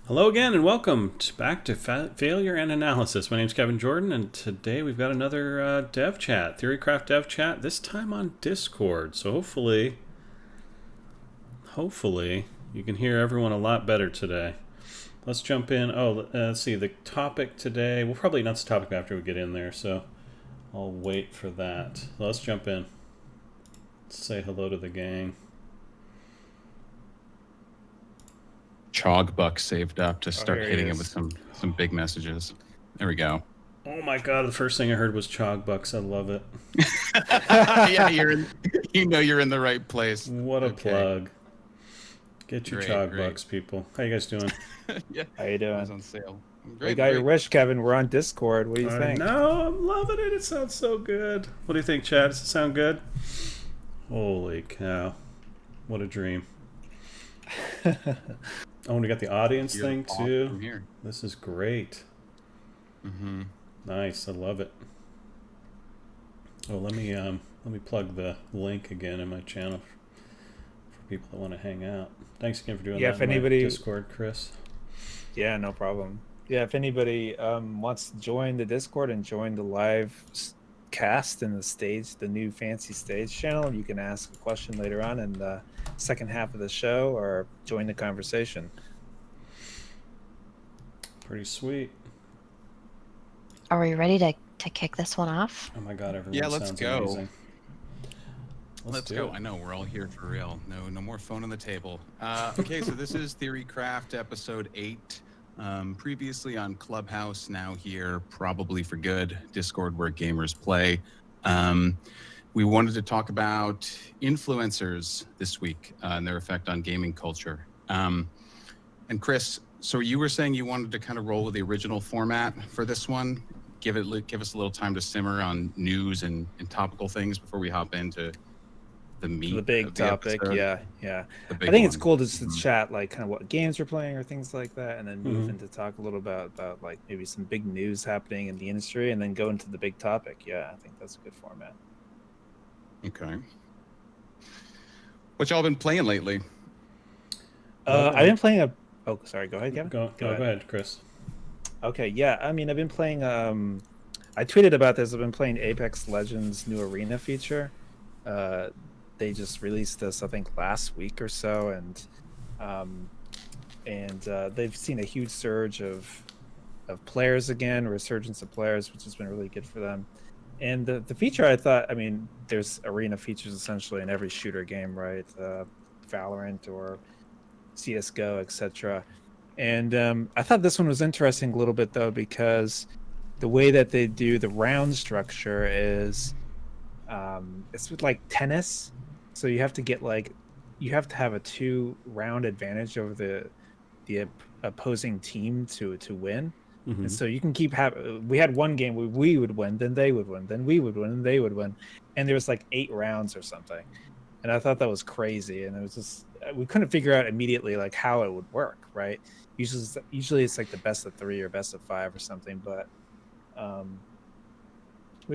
Hello again, and welcome back to Failure and Analysis. My name's Kevin Jordan, and today we've got another dev chat, Theorycraft dev chat. This time on Discord. So hopefully, you can hear everyone a lot better today. Let's jump in. Let's see. The topic today. We'll probably announce the topic after we get in there, so I'll wait for that. Let's jump in. Let's say hello to the gang. Chogbuck saved up to start hitting him with some big messages. There we go. Oh my god, the first thing I heard was Chogbucks. I love it. Yeah, you're in the right place. What a plug. Get your Chogbucks, people. How you guys doing? Yeah. How you doing? It's on sale. Great, we got your wish, Kevin. We're on Discord. What do you think? No, I'm loving it. It sounds so good. What do you think, Chad? Does it sound good? Holy cow. What a dream. Oh, and we got the audience thing too. Here. This is great. Mm-hmm. Nice. I love it. Oh, let me plug the link again in my channel for people that want to hang out. Thanks again for doing that. If anybody Discord, Chris. Yeah, no problem. Yeah, if anybody wants to join the Discord and join the live cast in the new fancy stage channel, you can ask a question later on in the second half of the show or join the conversation. Pretty sweet. Are we ready to kick this one off? Oh my god, everyone let's sounds go. Amazing. Let's go. I know, we're all here for real. No more phone on the table. Okay, so this is Theorycraft episode 8. Previously on Clubhouse, now here probably for good. Discord, where gamers play. We wanted to talk about influencers this week and their effect on gaming culture. And Chris, so you were saying you wanted to kind of roll with the original format for this one. Give us a little time to simmer on news and topical things before we hop into the meat. The big of the topic. episode. Yeah. I think it's cool to chat like kind of what games we're playing or things like that, and then move Mhm. into talk a little about like maybe some big news happening in the industry, and then go into the big topic. Yeah, I think that's a good format. Okay. What y'all been playing lately? I've been playing Oh, sorry. Go ahead, Kevin. Go ahead, Chris. Okay, yeah. I mean, I've been playing. I tweeted about this. I've been playing Apex Legends' new arena feature. They just released this, I think, last week or so, and they've seen a huge surge of players again, resurgence of players, which has been really good for them. And the feature, I thought, I mean, there's arena features essentially in every shooter game, right? Valorant or CSGO, etc. And I thought this one was interesting a little bit, though, because the way that they do the round structure is it's with like tennis. So you have to have a 2-round advantage over the opposing team to win. Mm-hmm. And so you can we had one game where we would win, then they would win, then we would win, and they would win. And there was like 8 rounds or something. And I thought that was crazy. And it was just, we couldn't figure out immediately like how it would work, right? Usually it's like the best of 3 or best of 5 or something. But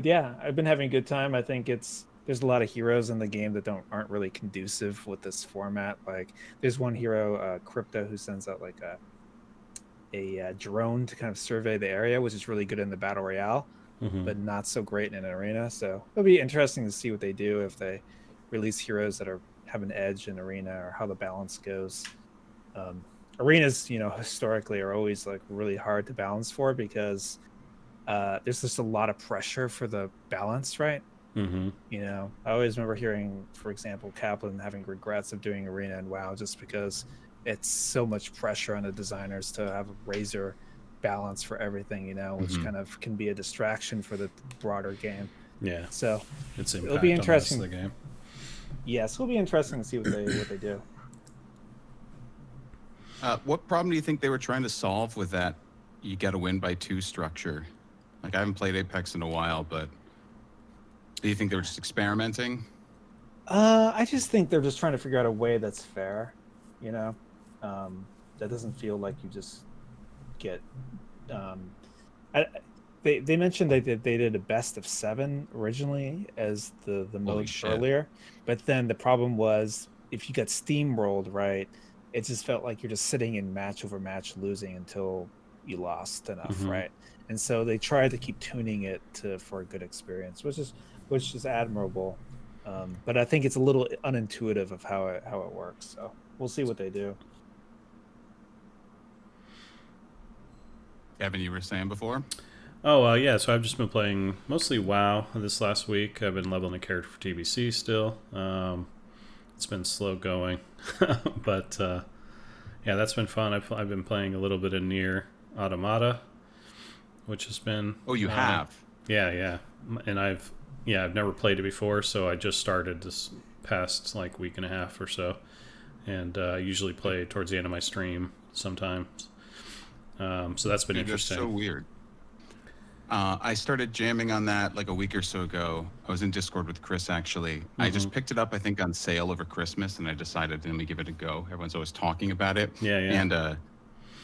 yeah, I've been having a good time. I think there's a lot of heroes in the game that aren't really conducive with this format. Like there's one hero, Crypto, who sends out like a drone to kind of survey the area, which is really good in the battle royale, but not so great in an arena. So it'll be interesting to see what they do if they release heroes that have an edge in arena, or how the balance goes. Arenas, historically are always like really hard to balance for, because there's just a lot of pressure for the balance, right? Mm-hmm. I always remember hearing, for example, Kaplan having regrets of doing arena and WoW, just because it's so much pressure on the designers to have a razor balance for everything, which kind of can be a distraction for the broader game. Yeah. So it'll be interesting. The game. Yes, it'll be interesting to see what they do. What problem do you think they were trying to solve with that you got to win by 2 structure? Like, I haven't played Apex in a while, but do you think they were just experimenting? I just think they're just trying to figure out a way that's fair, that doesn't feel like you just get. They mentioned they did a best of 7 originally as the mode earlier, but then the problem was if you got steamrolled, right, it just felt like you're just sitting in match over match losing until you lost enough, right? And so they tried to keep tuning it for a good experience, which is admirable. But I think it's a little unintuitive of how it works. So we'll see what they do. Evan, you were saying before? Oh, yeah, so I've just been playing mostly WoW this last week. I've been leveling a character for TBC still. It's been slow going, but yeah, that's been fun. I've been playing a little bit of Nier Automata, which has been... Oh, you have? Yeah. And I've never played it before, so I just started this past like week and a half or so. And I usually play towards the end of my stream sometimes. So that's been interesting. That's so weird. I started jamming on that like a week or so ago. I was in Discord with Chris, actually. I just picked it up, I think, on sale over Christmas, and I decided, let me give it a go. Everyone's always talking about it. Yeah. And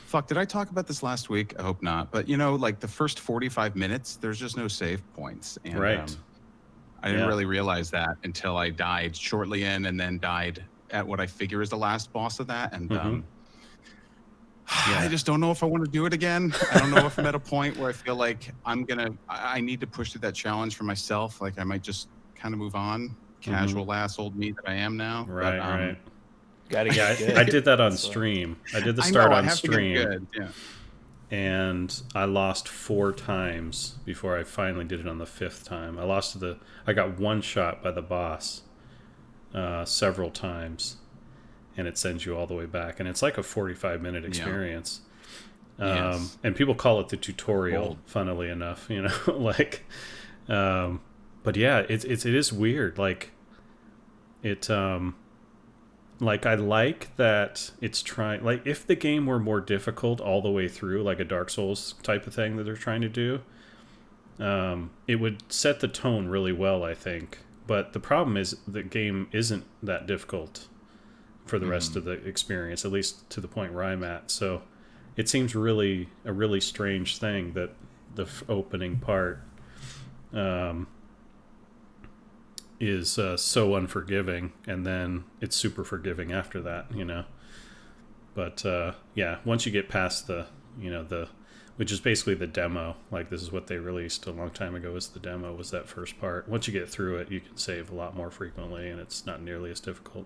fuck, did I talk about this last week? I hope not. But, you know, like the first 45 minutes, there's just no save points. And, right. I didn't really realize that until I died shortly in, and then died at what I figure is the last boss of that. And I just don't know if I want to do it again. I don't know if I'm at a point where I feel like I need to push through that challenge for myself. Like I might just kind of move on. Casual ass old me that I am now. Right, but, right. Gotta get good. I did that on stream. I did the start on stream. To get good. Yeah. And I lost 4 times before I finally did it on the 5th time. I got one shot by the boss several times. And it sends you all the way back, and it's like a 45-minute experience. Yes. And people call it the tutorial, funnily enough, you know, like. But yeah, it is weird. Like, like I like that it's trying. Like, if the game were more difficult all the way through, like a Dark Souls type of thing that they're trying to do, it would set the tone really well, I think. But the problem is the game isn't that difficult for the rest of the experience, at least to the point where I'm at. So it seems a really strange thing that the opening part is so unforgiving, and then it's super forgiving after that, you know. But yeah, once you get past which is basically the demo, like this is what they released a long time ago, was the demo, was that first part. Once you get through it, you can save a lot more frequently, and it's not nearly as difficult.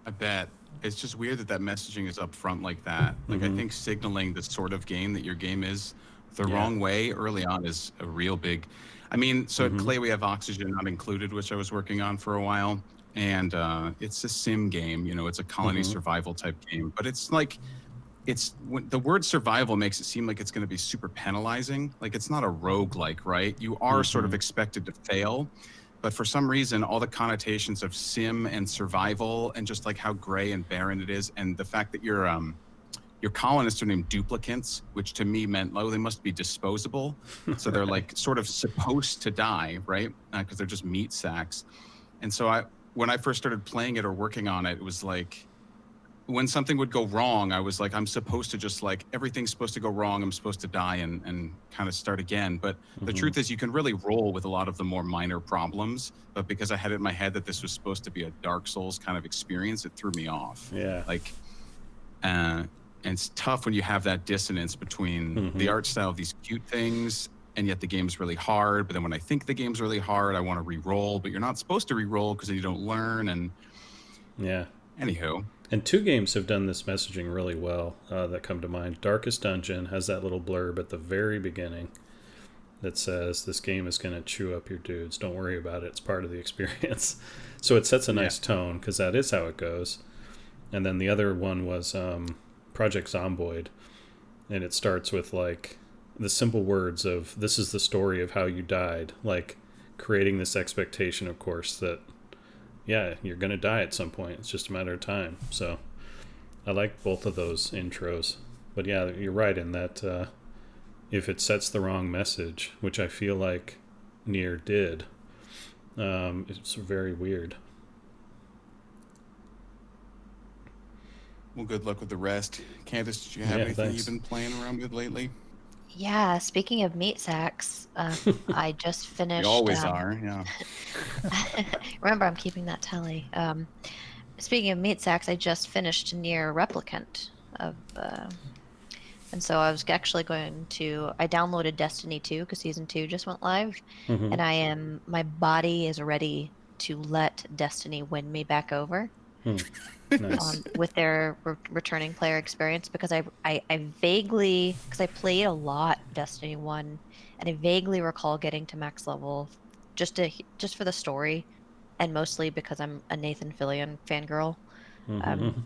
I bet. It's just weird that messaging is up front like that. Like, I think signaling the sort of game that your game is the wrong way early on is a real big... I mean, so at Clay we have Oxygen Not Included, which I was working on for a while. And it's a sim game, you know, it's a colony survival type game. But it's like, the word survival makes it seem like it's going to be super penalizing. Like, it's not a roguelike, right? You are sort of expected to fail. But for some reason, all the connotations of sim and survival, and just like how gray and barren it is, and the fact that your colonists are named duplicants, which to me meant, oh, they must be disposable. So they're like sort of supposed to die, right? Because they're just meat sacks. And so when I first started playing it or working on it, it was like, when something would go wrong, I was like, I'm supposed to just like, everything's supposed to go wrong. I'm supposed to die and kind of start again. But the truth is you can really roll with a lot of the more minor problems. But because I had it in my head that this was supposed to be a Dark Souls kind of experience, it threw me off. Yeah. Like, and it's tough when you have that dissonance between the art style of these cute things, and yet the game's really hard. But then when I think the game's really hard, I want to re-roll, but you're not supposed to re-roll because then you don't learn. And yeah. Anywho. And 2 games have done this messaging really well that come to mind. Darkest Dungeon has that little blurb at the very beginning that says, this game is going to chew up your dudes. Don't worry about it. It's part of the experience. So it sets a nice tone, because that is how it goes. And then the other one was Project Zomboid. And it starts with like the simple words of, this is the story of how you died. Like creating this expectation, of course, that yeah, you're going to die at some point. It's just a matter of time. So I like both of those intros. But yeah, you're right in that if it sets the wrong message, which I feel like Nier did, it's very weird. Well, good luck with the rest. Candace, did you have anything you've been playing around with lately? Yeah, speaking of meat sacks, I just finished... You always are, yeah. Remember, I'm keeping that tally. Speaking of meat sacks, I just finished Near Replicant of, and so I was actually going to. I downloaded Destiny 2 because Season 2 just went live, Mm-hmm. and my body is ready to let Destiny win me back over. Nice. With their returning player experience because I vaguely because I played a lot Destiny 1 and I vaguely recall getting to max level just for the story and mostly because I'm a Nathan Fillion fangirl. Um, Mm-hmm.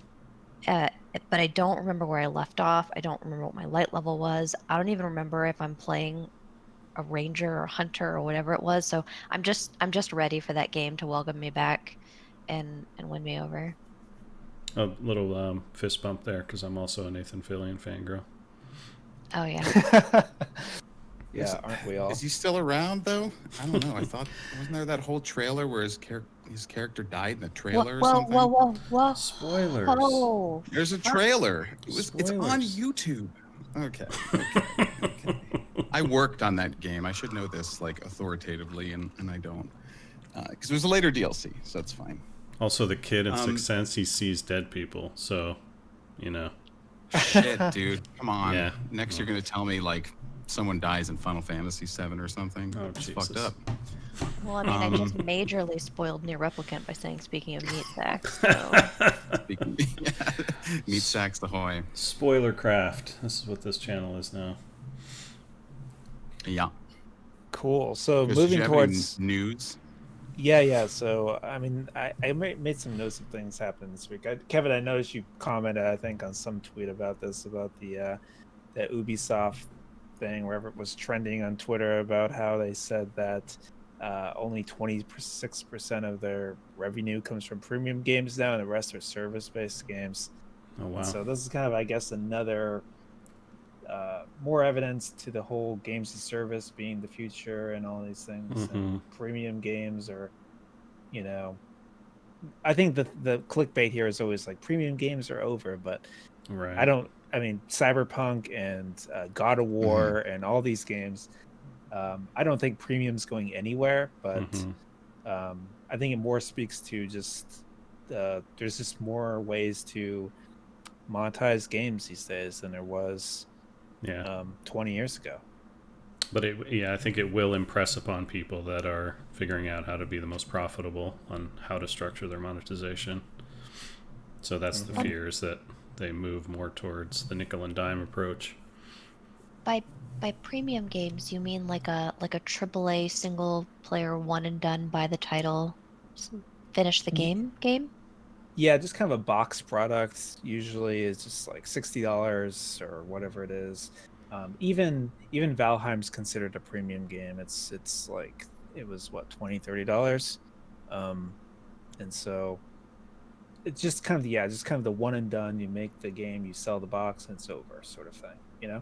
uh, but I don't remember where I left off. I don't remember what my light level was. I don't even remember if I'm playing a ranger or hunter or whatever it was. So I'm just ready for that game to welcome me back and win me over. A little fist bump there because I'm also a Nathan Fillion fangirl. Oh yeah. Yeah, aren't we all? Is he still around though? I don't know. I thought wasn't there that whole trailer where his character died in the Whoa, trailer or whoa, whoa, something? whoa, whoa. Spoilers. Oh, There's a fuck. trailer. It's on Spoilers. YouTube. Okay. I worked on that game. I should know this like authoritatively, and I don't, because it was a later DLC, so it's fine. Also, the kid in Sixth Um, Sense, he sees dead people, so you know. Shit, dude, come on. Yeah. Next, you're gonna tell me like someone dies in Final Fantasy VII or something. Oh, It's Jesus. fucked up. Well, I mean, I just Um, majorly spoiled Near Replicant by saying, speaking of meat sacks, so. speaking, yeah, meat sacks ahoy. Spoiler craft. This is what this channel is now. Yeah. Cool. So Chris, did you moving have any towards news? yeah. So I mean, I made some notes of things happen this week. Kevin, I noticed you commented, I think, on some tweet about this, about the Ubisoft thing, wherever it was trending on Twitter, about how they said that only 26% of their revenue comes from premium games now, and the rest are service-based games. Oh, And wow. so this is kind of, I guess, another more evidence to the whole games as service being the future and all these things. And Mm-hmm. premium games are, you know, I think the clickbait here is always like premium games are over, but Right. I don't. I mean, Cyberpunk and God of Mm-hmm. War and all these games. I don't think premium's going anywhere, but Mm-hmm. I think it more speaks to just there's just more ways to monetize games these days than there was Yeah. 20 years ago. But I think it will impress upon people that are figuring out how to be the most profitable on how to structure their monetization. So that's the Mhm. fear, is that they move more towards the nickel and dime approach. By by premium games, you mean like a AAA single player one and done by the title, finish the game? Yeah, just kind of a box product. Usually is just like $60 or whatever it is. Even Valheim's considered a premium game. It's like it was what, $20-$30. And so it's just kind of just kind of the one and done. You make the game, you sell the box, and it's over, sort of thing, you know?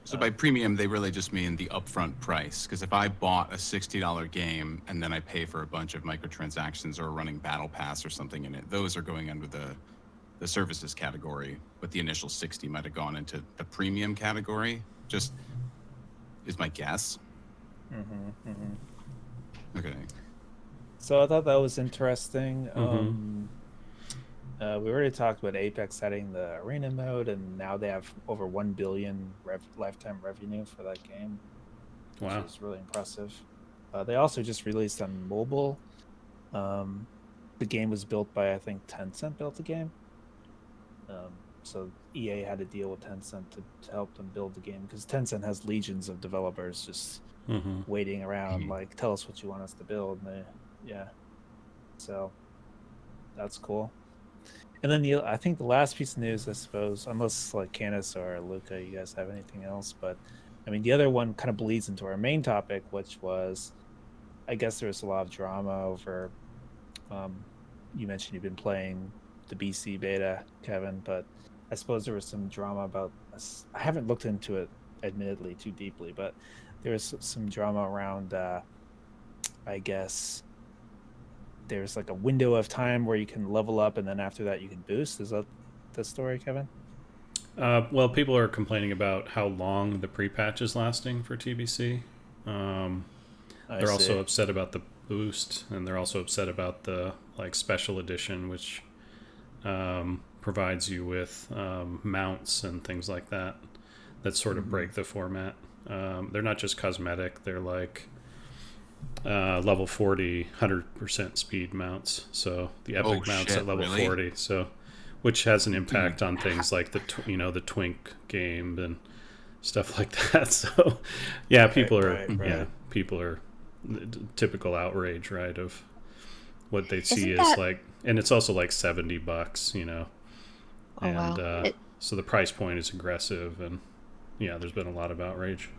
So by premium, they really just mean the upfront price. Because if I bought a $60 game and then I pay for a bunch of microtransactions or a running battle pass or something in it, those are going under the services category. But the initial 60 might have gone into the premium category. Just is my guess. Okay. So I thought that was interesting. Mm-hmm. We already talked about Apex setting the arena mode, and now they have over 1 billion lifetime revenue for that game, which Wow. is really impressive. They also just released on mobile. The game was built by, I think, Tencent built the game. So EA had to deal with Tencent to help them build the game, because Tencent has legions of developers just Mm-hmm. waiting around, like, tell us what you want us to build. And so that's cool. And then I think the last piece of news, I suppose, unless like Candace or Luca, you guys have anything else, but I mean, the other one kind of bleeds into our main topic, which was, I guess there was a lot of drama over. You mentioned you've been playing the BC beta, Kevin, but I suppose there was some drama about. I haven't looked into it, admittedly, too deeply, but there was some drama around. I guess there's like a window of time where you can level up, and then after that you can boost. Is that the story, Kevin? Well, people are complaining about how long the pre-patch is lasting for TBC. I They're see. also upset about the boost, and they're also upset about the like special edition, which provides you with mounts and things like that sort of break the format. They're not just cosmetic, they're like level 40, 100% speed mounts. So the epic mounts at level 40. So, which has an impact on things like the Twink game and stuff like that. So, yeah, people are typical outrage, right, of what they see is like, and it's also like $70, Oh, and wow. so the price point is aggressive, and yeah, there's been a lot of outrage.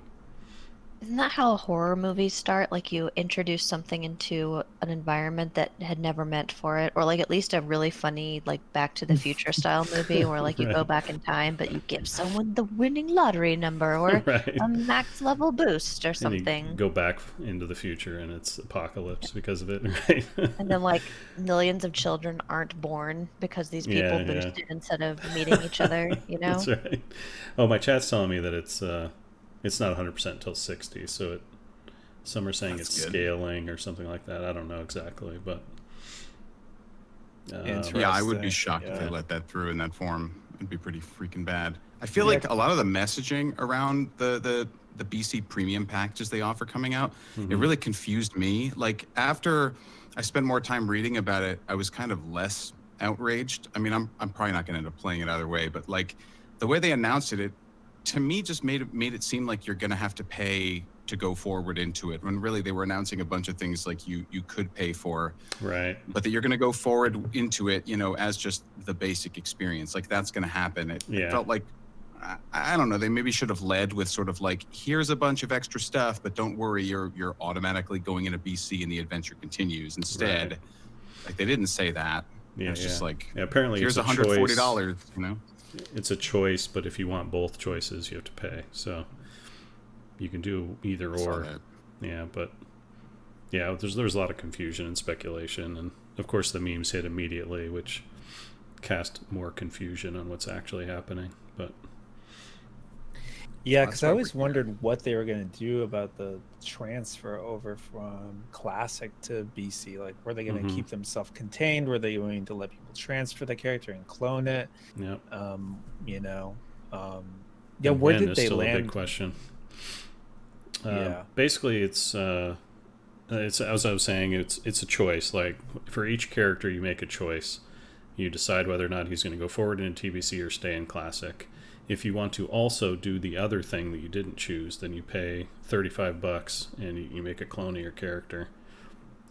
Isn't that how horror movies start? Like you introduce something into an environment that had never meant for it, or like at least a really funny, like Back to the Future style movie, where like you go Right. back in time, but you give someone the winning lottery number or Right. a max level boost or And you something. go back into the future, and it's apocalypse because of it, right? And then like millions of children aren't born because these people Yeah. boosted instead of meeting each other, That's right. Oh, my chat's telling me that it's not 100% until 60, so some are saying it's scaling or something like that. I don't know exactly, but yeah, I would be shocked if they let that through in that form. It'd be pretty freaking bad. I feel like a lot of the messaging around the BC premium packages they offer coming out, it really confused me. Like after I spent more time reading about it, I was kind of less outraged. I mean, I'm probably not going to end up playing it either way, but like the way they announced it, to me just made it seem like you're going to have to pay to go forward into it, when really they were announcing a bunch of things like you could pay for, right, but that you're going to go forward into it, as just the basic experience. Like that's going to happen. It felt like, I don't know, they maybe should have led with sort of like, here's a bunch of extra stuff, but don't worry, you're automatically going into BC and the adventure continues. Instead, like they didn't say that. It's just like, apparently here's it's $140, It's a choice, but if you want both choices, you have to pay. So you can do either or. Yeah, but yeah, there's a lot of confusion and speculation, and of course the memes hit immediately, which cast more confusion on what's actually happening. But yeah, because I always wondered what they were going to do about the transfer over from Classic to BC. Like, were they going to keep them self-contained? Were they going to let people transfer the character and clone it? Yep. Where did they still land? A big question. Yeah. Basically, it's as I was saying, it's a choice. Like for each character, you make a choice. You decide whether or not he's going to go forward in TBC or stay in Classic. If you want to also do the other thing that you didn't choose, then you pay $35 and you make a clone of your character,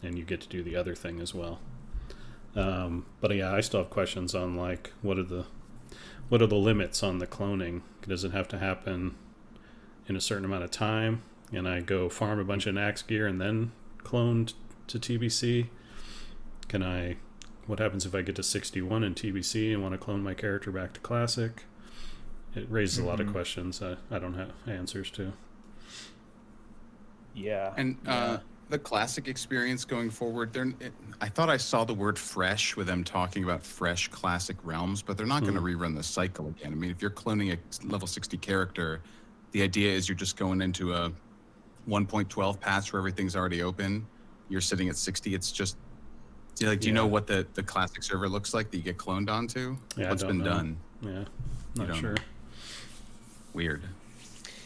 and you get to do the other thing as well. But yeah, I still have questions on like what are the limits on the cloning? Does it have to happen in a certain amount of time? And I go farm a bunch of Nax gear and then clone to TBC? What happens if I get to 61 in TBC and want to clone my character back to Classic? It raises a lot of questions I don't have answers to. Yeah. And the Classic experience going forward, I thought I saw the word fresh with them talking about fresh Classic realms, but they're not going to rerun the cycle again. I mean, if you're cloning a level 60 character, the idea is you're just going into a 1.12 patch where everything's already open. You're sitting at 60. It's just do you know what the Classic server looks like that you get cloned onto? Yeah, what's been done? Yeah, not sure. Weird.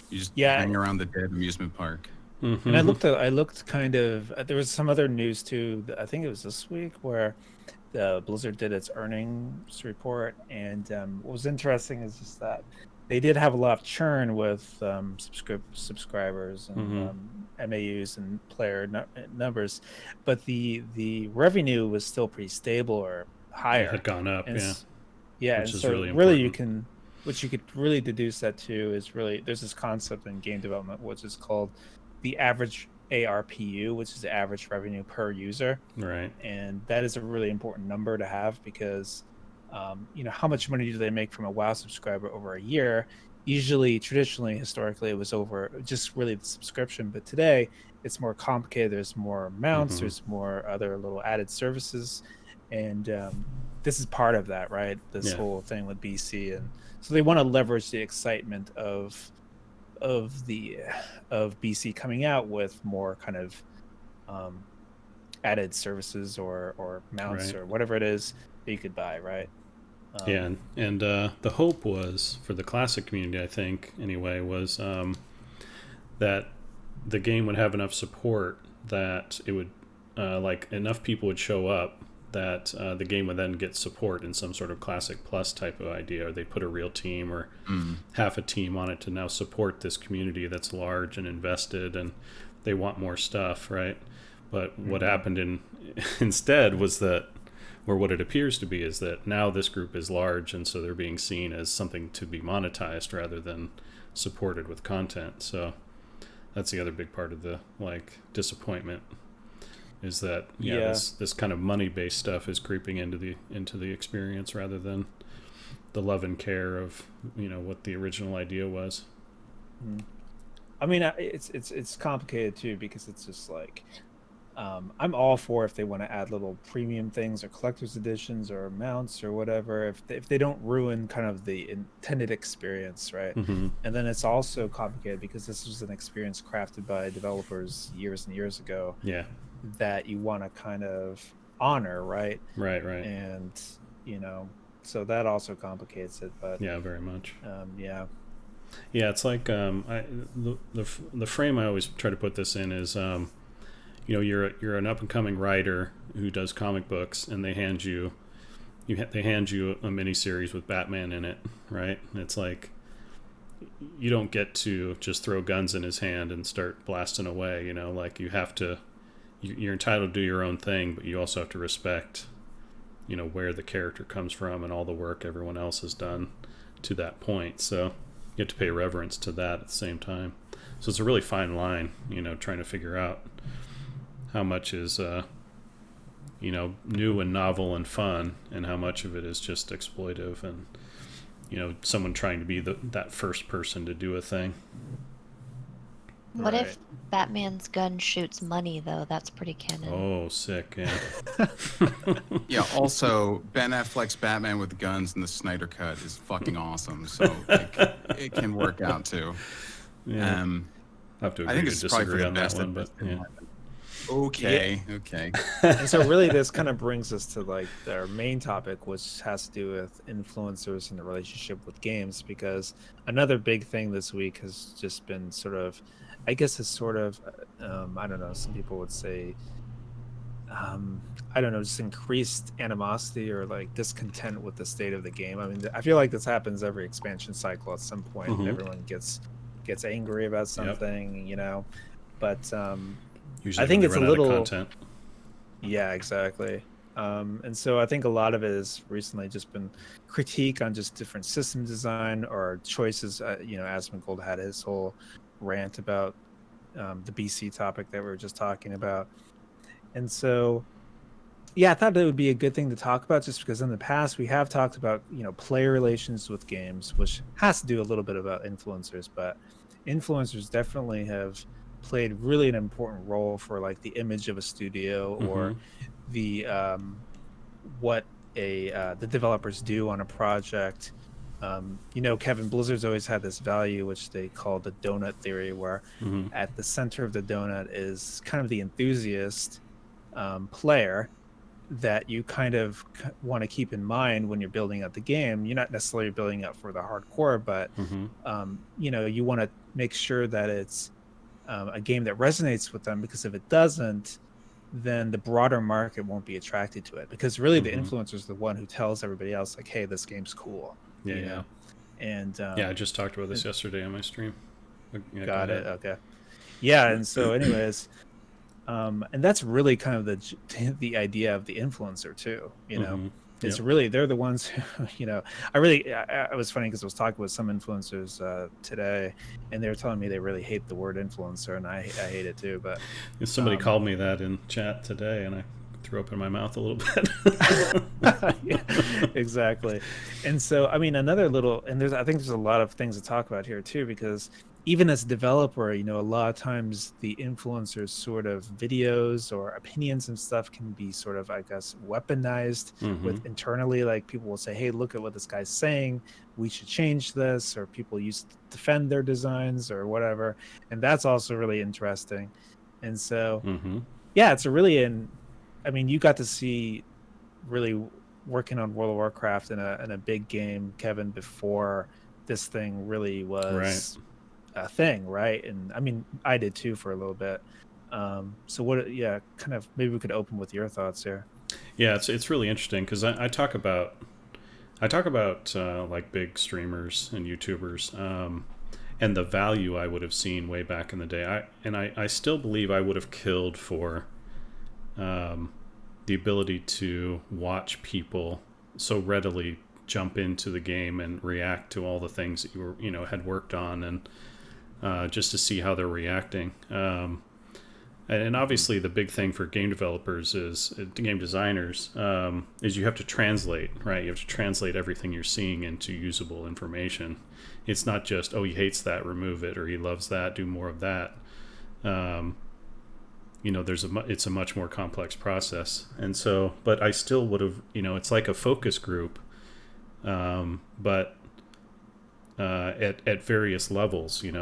You just hang around the dead amusement park. And I looked kind of. There was some other news too. I think it was this week where the Blizzard did its earnings report, and what was interesting is just that they did have a lot of churn with subscribers and MAUs and player numbers, but the revenue was still pretty stable or higher. It had gone up, and which and is so really you can. Which you could really deduce that too is really there's this concept in game development which is called the average ARPU, which is the average revenue per user. Right. And that is a really important number to have because, how much money do they make from a WoW subscriber over a year? Usually, traditionally, historically, it was over just really the subscription. But today, it's more complicated. There's more mounts. There's more other little added services. And this is part of that, right? This whole thing with BC. And so they want to leverage the excitement of BC coming out with more kind of added services or mounts or whatever it is that you could buy, right? Yeah, and the hope was for the classic community, I think, anyway, was that the game would have enough support that it would, like, enough people would show up that the game would then get support in some sort of Classic Plus type of idea, or they put a real team or half a team on it to now support this community that's large and invested, and they want more stuff, right? But what happened instead was that, or what it appears to be, is that now this group is large, and so they're being seen as something to be monetized rather than supported with content. So that's the other big part of the disappointment, is that this kind of money based stuff is creeping into the experience rather than the love and care of what the original idea was. I mean, it's complicated too, because it's just like, I'm all for if they want to add little premium things or collector's editions or mounts or whatever, if they don't ruin kind of the intended experience, right? And then it's also complicated because this was an experience crafted by developers years and years ago. Yeah. That you want to kind of honor, right? Right. And so that also complicates it. But yeah, very much. Yeah, it's like the frame I always try to put this in is you're an up and coming writer who does comic books, and they hand you a mini series with Batman in it, right? And it's like, you don't get to just throw guns in his hand and start blasting away. Like, you have to. You're entitled to do your own thing, but you also have to respect, where the character comes from and all the work everyone else has done to that point. So you have to pay reverence to that at the same time. So it's a really fine line, trying to figure out how much is, new and novel and fun, and how much of it is just exploitive and, someone trying to be that first person to do a thing. What if Batman's gun shoots money, though? That's pretty canon. Oh, sick, yeah. Yeah, also, Ben Affleck's Batman with guns in the Snyder Cut is fucking awesome, so it can work out, too. Yeah. I have to agree to disagree on that one, but yeah. Okay. And so really this kind of brings us to our main topic, which has to do with influencers and the relationship with games, because another big thing this week has just been I don't know, some people would say, just increased animosity or discontent with the state of the game. I mean, I feel like this happens every expansion cycle at some point. Everyone gets angry about something, but usually I think it's a little content. Yeah, exactly. And so I think a lot of it has recently just been critique on just different system design or choices. Asmongold had his whole rant about the BC topic that we were just talking about. And so, I thought it would be a good thing to talk about, just because in the past we have talked about, player relations with games, which has to do a little bit about influencers, but influencers definitely have played really an important role for the image of a studio or the what the developers do on a project. Kevin, Blizzard's always had this value which they call the donut theory, where at the center of the donut is kind of the enthusiast player that you kind of want to keep in mind when you're building out the game. You're not necessarily building up for the hardcore, but you want to make sure that it's a game that resonates with them, because if it doesn't, then the broader market won't be attracted to it, because really the influencer is the one who tells everybody else hey, this game's cool. And I just talked about this yesterday on my stream. Got it. Okay. Yeah, and so anyways, and that's really kind of the idea of the influencer too. It's really, they're the ones who, I was funny because I was talking with some influencers today, and they were telling me they really hate the word influencer, and I hate it too. But somebody called me that in chat today, and I threw up in my mouth a little bit. Yeah, exactly. And so, I mean, I think there's a lot of things to talk about here too, because even as a developer, a lot of times the influencers sort of videos or opinions and stuff can be sort of, I guess, weaponized with internally. People will say, hey, look at what this guy's saying, we should change this, or people used to defend their designs or whatever. And that's also really interesting. And so, it's a really, you got to see really working on World of Warcraft in a big game, Kevin, before this thing really was a thing, right? And I mean, I did too for a little bit. So what? Yeah, kind of. Maybe we could open with your thoughts here. Yeah, it's really interesting because I talk about like big streamers and YouTubers, and the value I would have seen way back in the day. I still believe I would have killed for the ability to watch people so readily jump into the game and react to all the things that had worked on, and just to see how they're reacting. And obviously, the big thing for game developers is game designers is you have to translate, right? You have to translate everything you're seeing into usable information. It's not just, oh, he hates that, remove it, or he loves that, do more of that. It's a much more complex process, and so, but I still would have, it's like a focus group, but at various levels, and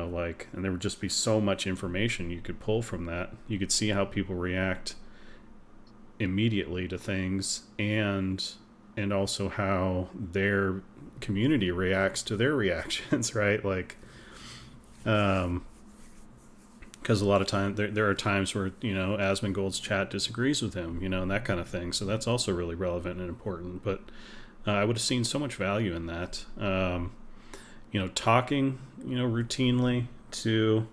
there would just be so much information you could pull from that. You could see how people react immediately to things, and also how their community reacts to their reactions, right? Like, because a lot of times there are times where Asmongold's chat disagrees with him, and that kind of thing. So that's also really relevant and important. But I would have seen so much value in that. Talking, routinely to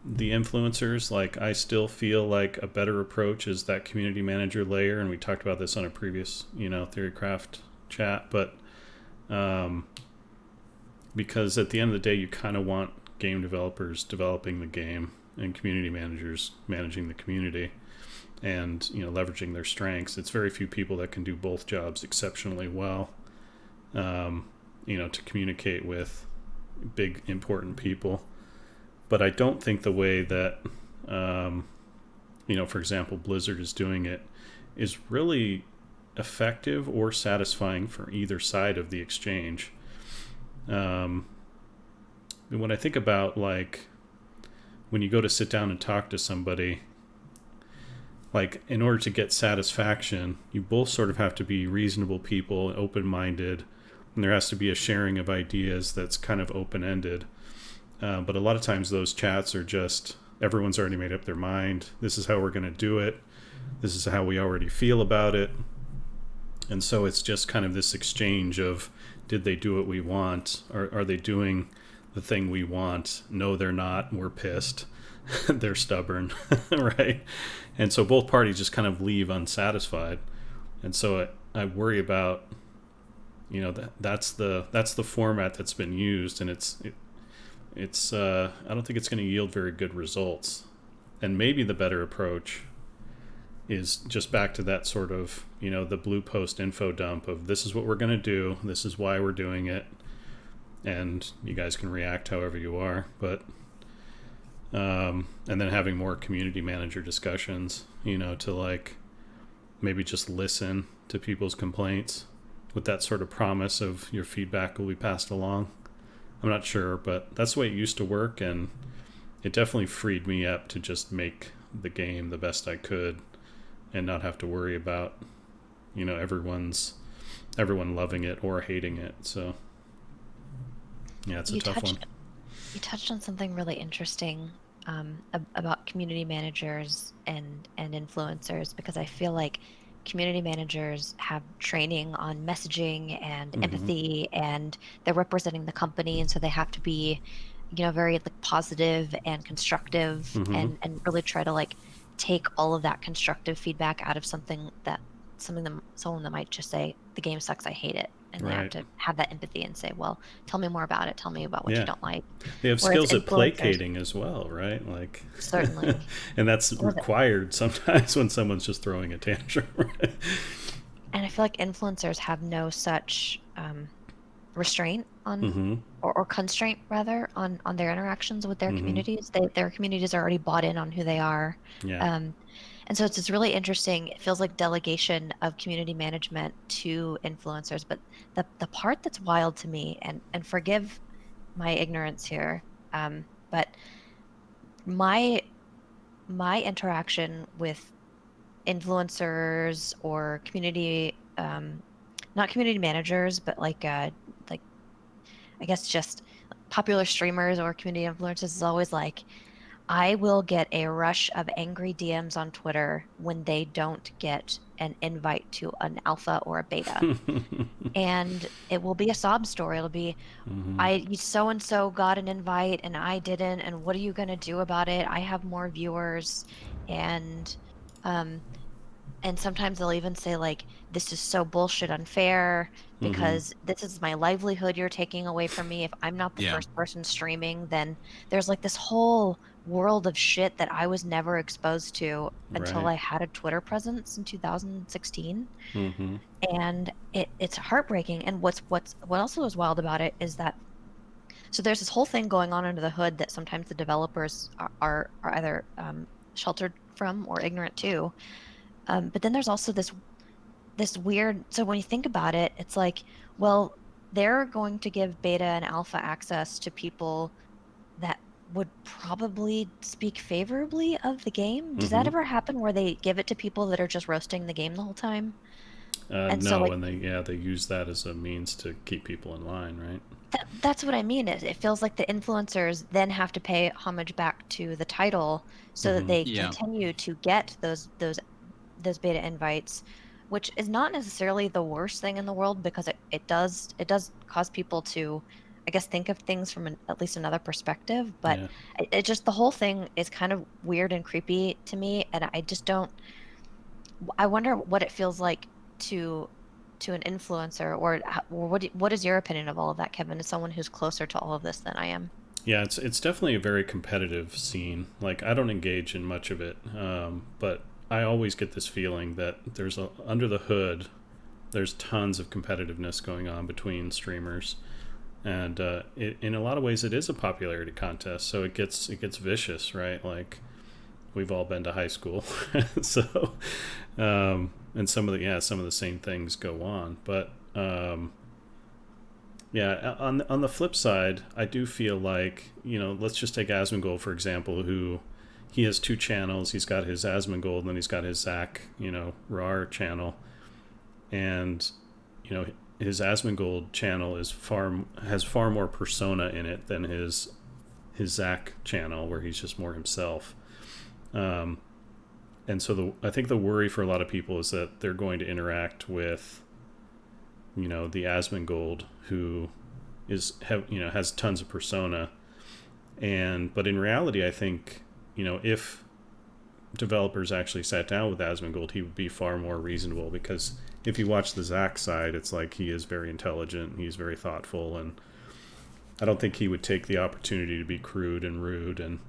the influencers. Like, I still feel like a better approach is that community manager layer, and we talked about this on a previous, Theorycraft chat. But because at the end of the day, you kind of want game developers developing the game and community managers managing the community, and leveraging their strengths. It's very few people that can do both jobs exceptionally well. To communicate with big, important people. But I don't think the way that, for example, Blizzard is doing it is really effective or satisfying for either side of the exchange. When I think about, like, when you go to sit down and talk to somebody, like, in order to get satisfaction, you both sort of have to be reasonable people, open-minded, and there has to be a sharing of ideas that's kind of open-ended. But a lot of times those chats are just, everyone's already made up their mind. This is how we're going to do it. This is how we already feel about it. And so it's just kind of this exchange of, did they do what we want? Are they doing the thing we want? No, they're not. We're pissed. They're stubborn, right? And so both parties just kind of leave unsatisfied. And so I worry about, that's the format that's been used, and it's I don't think it's going to yield very good results. And maybe the better approach is just back to that sort of, the blue post info dump of, this is what we're going to do, this is why we're doing it, and you guys can react however you are. But and then having more community manager discussions, to, like, maybe just listen to people's complaints with that sort of promise of your feedback will be passed along. I'm not sure, but that's the way it used to work, and it definitely freed me up to just make the game the best I could and not have to worry about, everyone loving it or hating it. So yeah, it's a tough one. You touched on something really interesting about community managers and influencers, because I feel like community managers have training on messaging and empathy, and they're representing the company, and so they have to be, very, like, positive and constructive, and really try to, like, take all of that constructive feedback out of someone that might just say, the game sucks, I hate it. And they have to have that empathy and say, well, tell me more about it. Tell me about what you don't like. They have skills at placating as well, right? Like, certainly. And that's required sometimes when someone's just throwing a tantrum. And I feel like influencers have no such restraint on, or constraint rather, on their interactions with their communities. Their communities are already bought in on who they are. Yeah. And so it's really interesting. It feels like delegation of community management to influencers. But the part that's wild to me, and forgive my ignorance here, but my interaction with influencers or community not community managers, but like I guess just popular streamers or community influencers is always like, I will get a rush of angry DMs on Twitter when they don't get an invite to an alpha or a beta. And it will be a sob story. It'll be, so and so got an invite and I didn't, and what are you going to do about it? I have more viewers. And um and sometimes they'll even say like, this is so bullshit unfair because this is my livelihood you're taking away from me. If I'm not the Yeah. first person streaming, then there's like this whole world of shit that I was never exposed to until Right. I had a Twitter presence in 2016. Mm-hmm. And it's heartbreaking. And what also is wild about it is that, so there's this whole thing going on under the hood that sometimes the developers are either sheltered from or ignorant to. But then there's also this weird, so when you think about it, it's like, well, they're going to give beta and alpha access to people that would probably speak favorably of the game. Does that Mm-hmm. ever happen where they give it to people that are just roasting the game the whole time? And so No, like, and they use that as a means to keep people in line, right? that's what I mean. Is it feels like the influencers then have to pay homage back to the title so that Mm-hmm. they Yeah. continue to get those beta invites, which is not necessarily the worst thing in the world, because it does cause people to, I guess, think of things from at least another perspective. But Yeah. it just, the whole thing is kind of weird and creepy to me, and I just don't. I wonder what it feels like to an influencer, or what is your opinion of all of that, Kevin, as someone who's closer to all of this than I am? Yeah, it's definitely a very competitive scene. Like I don't engage in much of it, but I always get this feeling that under the hood, there's tons of competitiveness going on between streamers, and in a lot of ways, it is a popularity contest. So it gets vicious, right? Like we've all been to high school, so and some of the same things go on, but. Yeah, on the flip side, I do feel like, let's just take Asmongold for example, who he has two channels. He's got his Asmongold and then he's got his Zach, RAR channel. And, his Asmongold channel has far more persona in it than his Zach channel, where he's just more himself. And so I think the worry for a lot of people is that they're going to interact with the Asmongold, who has tons of persona, but in reality, I think if developers actually sat down with Asmongold, he would be far more reasonable, because if you watch the Zach side, it's like he is very intelligent, he's very thoughtful, and I don't think he would take the opportunity to be crude and rude and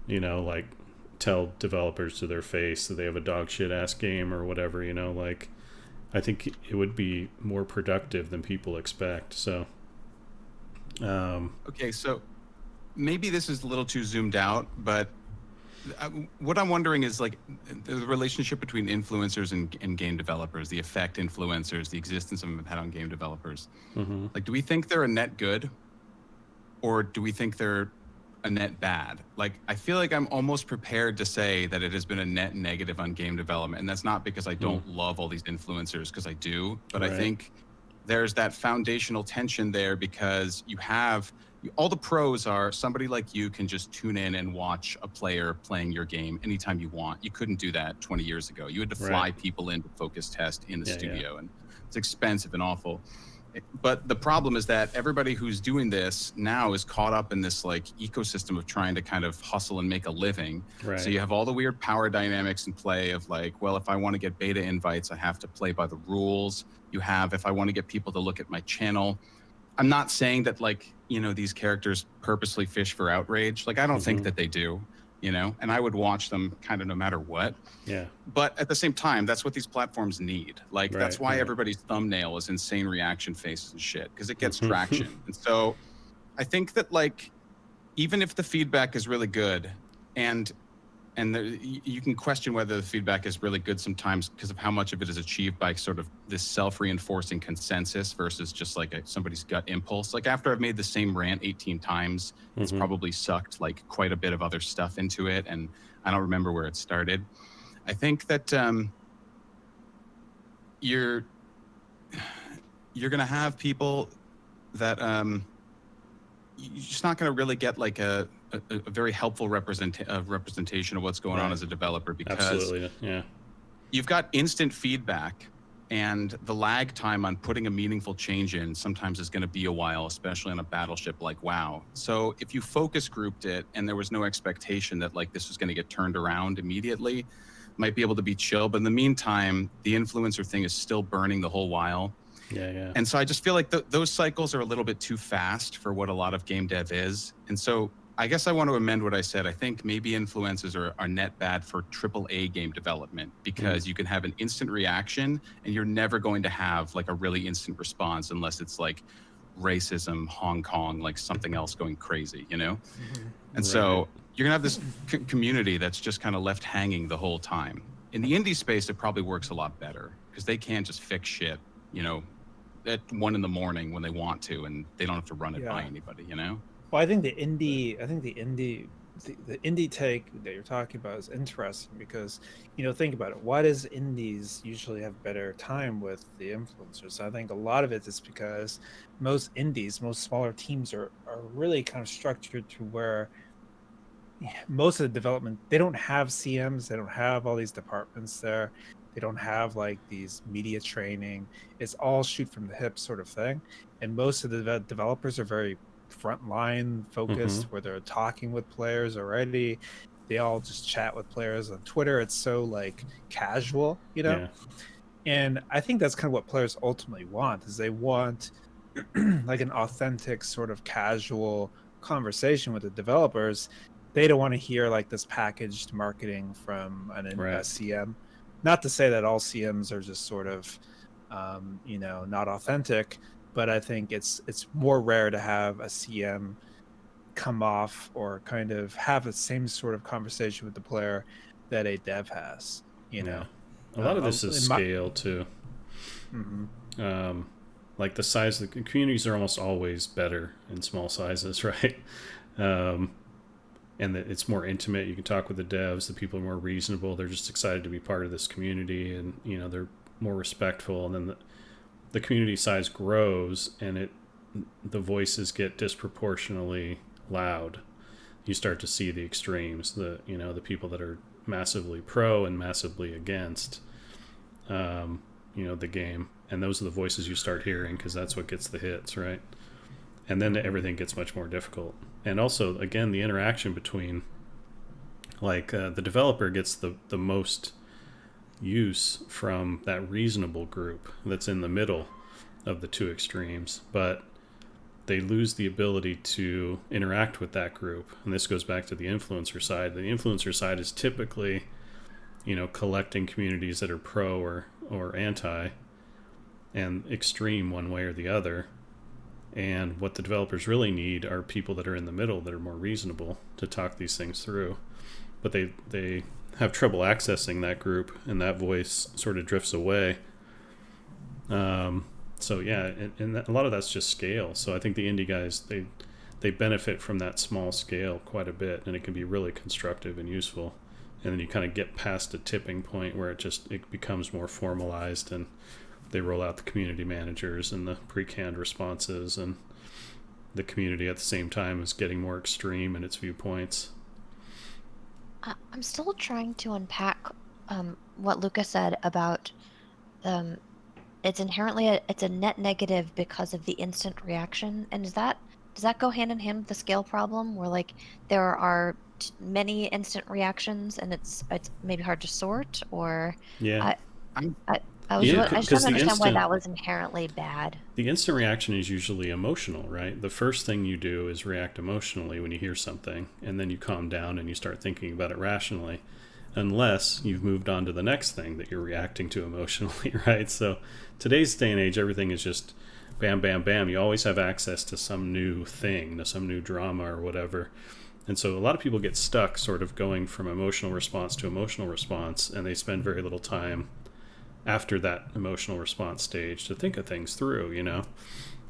like tell developers to their face that they have a dog shit ass game or whatever. Like I think it would be more productive than people expect. So, Okay, so maybe this is a little too zoomed out, but what I'm wondering is like the relationship between influencers and game developers, the effect influencers, the existence of them have had on game developers. mm-hmm. Like, do we think they're a net good, or do we think they're a net bad? Like, I feel like I'm almost prepared to say that it has been a net negative on game development. And that's not because I don't love all these influencers, because I do, but Right. I think there's that foundational tension there, because you have all the pros are somebody like you can just tune in and watch a player playing your game anytime you want. You couldn't do that 20 years ago. You had to fly Right. people in to focus test in the Yeah, studio, and it's expensive and awful. But the problem is that everybody who's doing this now is caught up in this like ecosystem of trying to kind of hustle and make a living. Right. So you have all the weird power dynamics in play of like, well, if I want to get beta invites, I have to play by the rules. You have, if I want to get people to look at my channel. I'm not saying that like, these characters purposely fish for outrage. Like, I don't think that they do, and I would watch them kind of no matter what. Yeah. But at the same time, that's what these platforms need. Like, that's Right, why right. everybody's thumbnail is insane reaction faces and shit, because it gets traction. And so I think that like, even if the feedback is really good, and you can question whether the feedback is really good sometimes because of how much of it is achieved by sort of this self-reinforcing consensus versus just like somebody's gut impulse. Like, after I've made the same rant 18 times, it's probably sucked like quite a bit of other stuff into it, and I don't remember where it started. I think that you're going to have people that you're just not going to really get like a very helpful representation of what's going on as a developer, because absolutely, yeah, you've got instant feedback, and the lag time on putting a meaningful change in sometimes is going to be a while, especially on a battleship like WoW. So if you focus grouped it and there was no expectation that like this was going to get turned around immediately, might be able to be chill. But in the meantime, the influencer thing is still burning the whole while. yeah. And so I just feel like those cycles are a little bit too fast for what a lot of game dev is. And so I guess I want to amend what I said. I think maybe influencers are net bad for AAA game development, because you can have an instant reaction and you're never going to have like a really instant response unless it's like racism, Hong Kong, like something else going crazy, you know? And so you're gonna have this community that's just kind of left hanging the whole time. In the indie space, it probably works a lot better because they can just fix shit, you know, at 1 a.m. when they want to, and they don't have to run it by anybody, you know? Well, I think the indie take that you're talking about is interesting because, you know, think about it. Why does indies usually have better time with the influencers? I think a lot of it is because most smaller teams are really kind of structured to where most of the development, they don't have CMs, they don't have all these departments there. They don't have like these media training. It's all shoot from the hip sort of thing. And most of the developers are very frontline focused, where they're talking with players already. They all just chat with players on Twitter. It's so like casual, you know? And I think that's kind of what players ultimately want, is they want like an authentic sort of casual conversation with the developers. They don't want to hear like this packaged marketing from a CM. Not to say that all CMs are just sort of, you know, not authentic, but I think it's more rare to have a CM come off or kind of have the same sort of conversation with the player that a dev has, you know. A lot of this is scale too. Like the size of the communities are almost always better in small sizes, right? And that it's more intimate. You can talk with the devs. The people are more reasonable. They're just excited to be part of this community, and you know they're more respectful. And then the community size grows, and the voices get disproportionately loud. You start to see the extremes. The people that are massively pro and massively against, the game, and those are the voices you start hearing because that's what gets the hits, right? And then everything gets much more difficult. And also, again, the interaction between, like, the developer gets the most use from that reasonable group that's in the middle of the two extremes, but they lose the ability to interact with that group. And this goes back to the influencer side. The influencer side is typically, collecting communities that are pro or anti and extreme one way or the other. And what the developers really need are people that are in the middle that are more reasonable to talk these things through. But they have trouble accessing that group, and that voice sort of drifts away. So yeah, and a lot of that's just scale. So I think the indie guys, they benefit from that small scale quite a bit, and it can be really constructive and useful. And then you kind of get past a tipping point where it becomes more formalized, and they roll out the community managers and the pre-canned responses, and the community at the same time is getting more extreme in its viewpoints. I'm still trying to unpack what Lucas said about it's inherently it's a net negative because of the instant reaction. And does that go hand in hand with the scale problem, where like there are many instant reactions and it's maybe hard to sort? Or yeah, I just don't understand why that was inherently bad. The instant reaction is usually emotional, right? The first thing you do is react emotionally when you hear something, and then you calm down and you start thinking about it rationally, unless you've moved on to the next thing that you're reacting to emotionally, right? So today's day and age, everything is just bam, bam, bam. You always have access to some new thing, to some new drama or whatever. And so a lot of people get stuck sort of going from emotional response to emotional response, and they spend very little time after that emotional response stage to think of things through,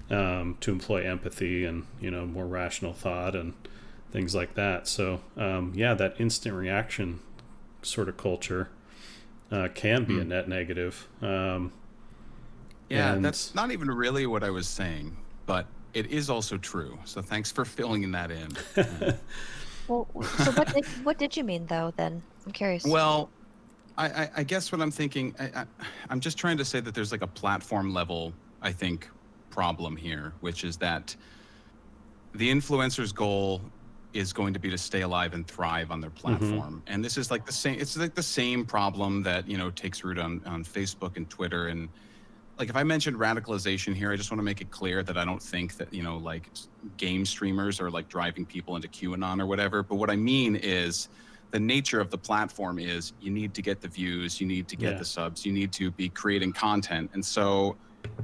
to employ empathy and, more rational thought and things like that. So, that instant reaction sort of culture can be a net negative. Yeah, And that's not even really what I was saying, but it is also true. So thanks for filling that in. Well, so what did you mean though? Then I'm curious. Well, I guess what I'm thinking, I'm just trying to say that there's like a platform level, I think, problem here, which is that the influencer's goal is going to be to stay alive and thrive on their platform. And this is like the same, it's like the same problem that, you know, takes root on Facebook and Twitter. And like, if I mentioned radicalization here, I just want to make it clear that I don't think that, you know, like game streamers are like driving people into QAnon or whatever. But what I mean is the nature of the platform is you need to get the views, you need to get the subs, you need to be creating content. And so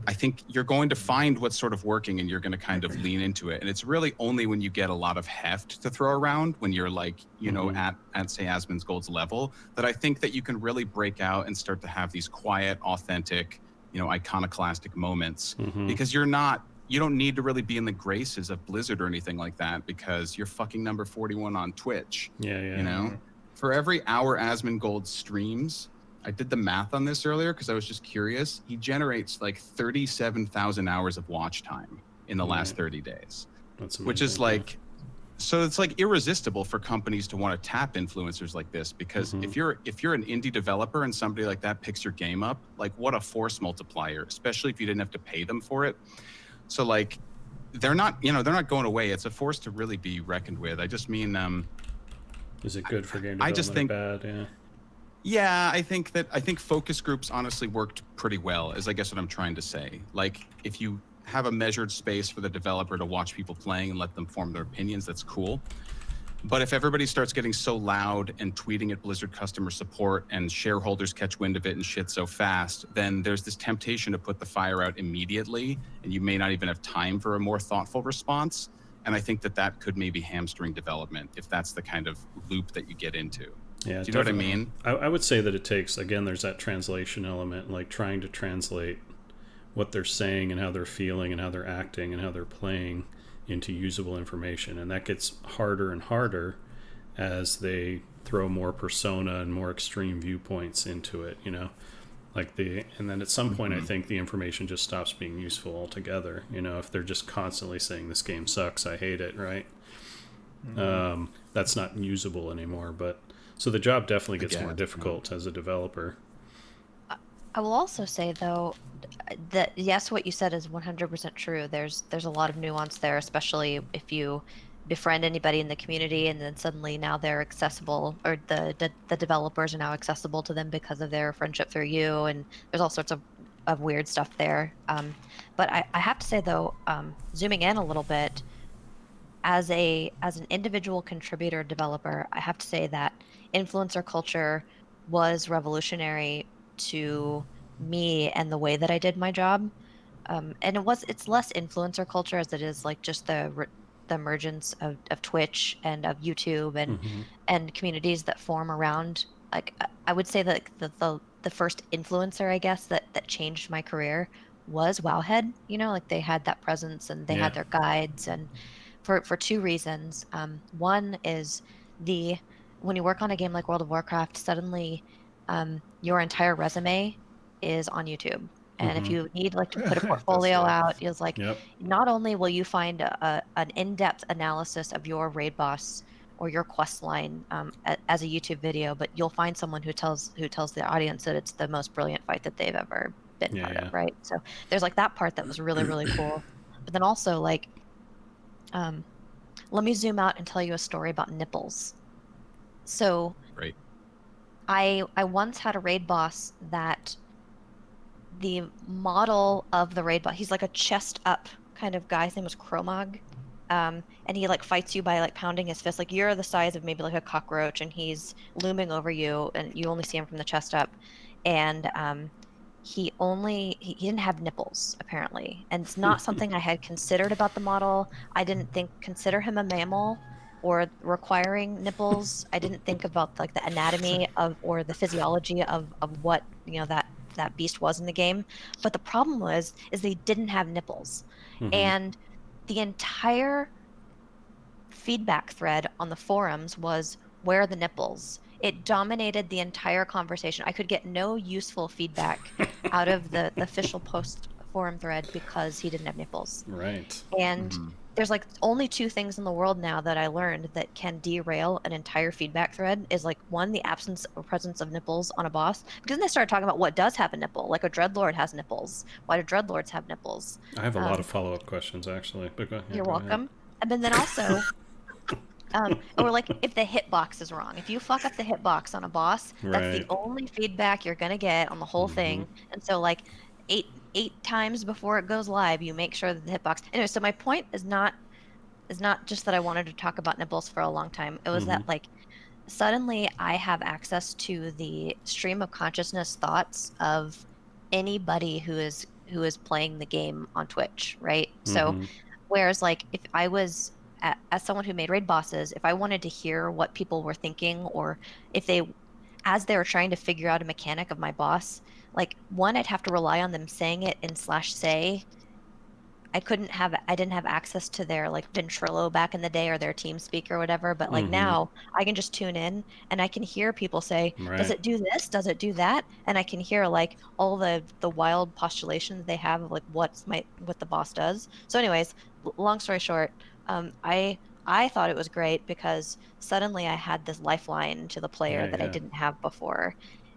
I think you're going to find what's sort of working and you're going to kind of lean into it. And it's really only when you get a lot of heft to throw around, when you're like, you know, at say Asmongold's level, that I think that you can really break out and start to have these quiet, authentic, you know, iconoclastic moments, because you don't need to really be in the graces of Blizzard or anything like that, because you're fucking number 41 on Twitch. You know, for every hour Asmongold streams, I did the math on this earlier because I was just curious. He generates like 37,000 hours of watch time in the last 30 days, which is like, so it's like irresistible for companies to want to tap influencers like this, because if you're an indie developer and somebody like that picks your game up, like what a force multiplier, especially if you didn't have to pay them for it. So like, they're not going away. It's a force to really be reckoned with. I just mean, is it good for game development? I just think or bad? Yeah, I think focus groups honestly worked pretty well, is I guess what I'm trying to say. Like, if you have a measured space for the developer to watch people playing and let them form their opinions, that's cool. But if everybody starts getting so loud and tweeting at Blizzard customer support and shareholders catch wind of it and shit so fast, then there's this temptation to put the fire out immediately, and you may not even have time for a more thoughtful response. And I think that could maybe hamstring development if that's the kind of loop that you get into. Yeah, do you know what I mean? I would say that it takes, again, there's that translation element, like trying to translate what they're saying and how they're feeling and how they're acting and how they're playing into usable information. And that gets harder and harder as they throw more persona and more extreme viewpoints into it, you know? And then at some point, I think the information just stops being useful altogether. You know, if they're just constantly saying this game sucks, I hate it, right? That's not usable anymore. But so the job definitely gets more difficult as a developer. I will also say though that yes, what you said is 100% true. There's a lot of nuance there, especially if you befriend anybody in the community and then suddenly now they're accessible, or the developers are now accessible to them because of their friendship through you, and there's all sorts of weird stuff there. But I have to say though, zooming in a little bit, as an individual contributor developer, I have to say that influencer culture was revolutionary to me and the way that I did my job. And it's less influencer culture as it is like just the emergence of Twitch and of YouTube and communities that form around. Like I would say that the first influencer, I guess, that changed my career was Wowhead. You know, like they had that presence and they had their guides, and for two reasons. One is when you work on a game like World of Warcraft, suddenly your entire resume is on YouTube. And if you need like to put a portfolio out, it's like not only will you find an in-depth analysis of your raid boss or your quest line as a YouTube video, but you'll find someone who tells the audience that it's the most brilliant fight that they've ever been part of, right? So there's like that part that was really, really cool. But then also like, let me zoom out and tell you a story about nipples. So Great. I once had a raid boss that the model of the raid boss, he's like a chest up kind of guy. His name was Chromog. And he like fights you by like pounding his fist. Like you're the size of maybe like a cockroach and he's looming over you and you only see him from the chest up. And he didn't have nipples apparently. And it's not something I had considered about the model. I didn't consider him a mammal or requiring nipples. I didn't think about like the anatomy or the physiology of what, you know, that beast was in the game. But the problem is they didn't have nipples. And the entire feedback thread on the forums was, where are the nipples? it dominated the entire conversation. I could get no useful feedback out of the official post forum thread because he didn't have nipples. Right. And Mm-hmm. there's like only two things in the world now that I learned that can derail an entire feedback thread is like one, the absence or presence of nipples on a boss. Because then they started talking about what does have a nipple. Like a dreadlord has nipples. Why do dreadlords have nipples? I have a lot of follow-up questions, actually. But You're go ahead. welcome. And then also, or like if the hitbox is wrong. If you fuck up the hitbox on a boss, that's the Right. only feedback you're gonna get on the whole thing. And so like eight times before it goes live, you make sure that the hitbox. Anyway, so my point is not just that I wanted to talk about nipples for a long time. It was that like suddenly I have access to the stream of consciousness thoughts of anybody who is playing the game on Twitch, right? So whereas like if I was as someone who made raid bosses, if I wanted to hear what people were thinking or if they as they were trying to figure out a mechanic of my boss, like one I'd have to rely on them saying it in /say. I didn't have access to their like Ventrilo back in the day or their TeamSpeak or whatever, but like now I can just tune in and I can hear people say, does Right. it do this? Does it do that? And I can hear like all the wild postulations they have of like what the boss does. So anyways, long story short, I thought it was great because suddenly I had this lifeline to the player that I Yeah. didn't have before,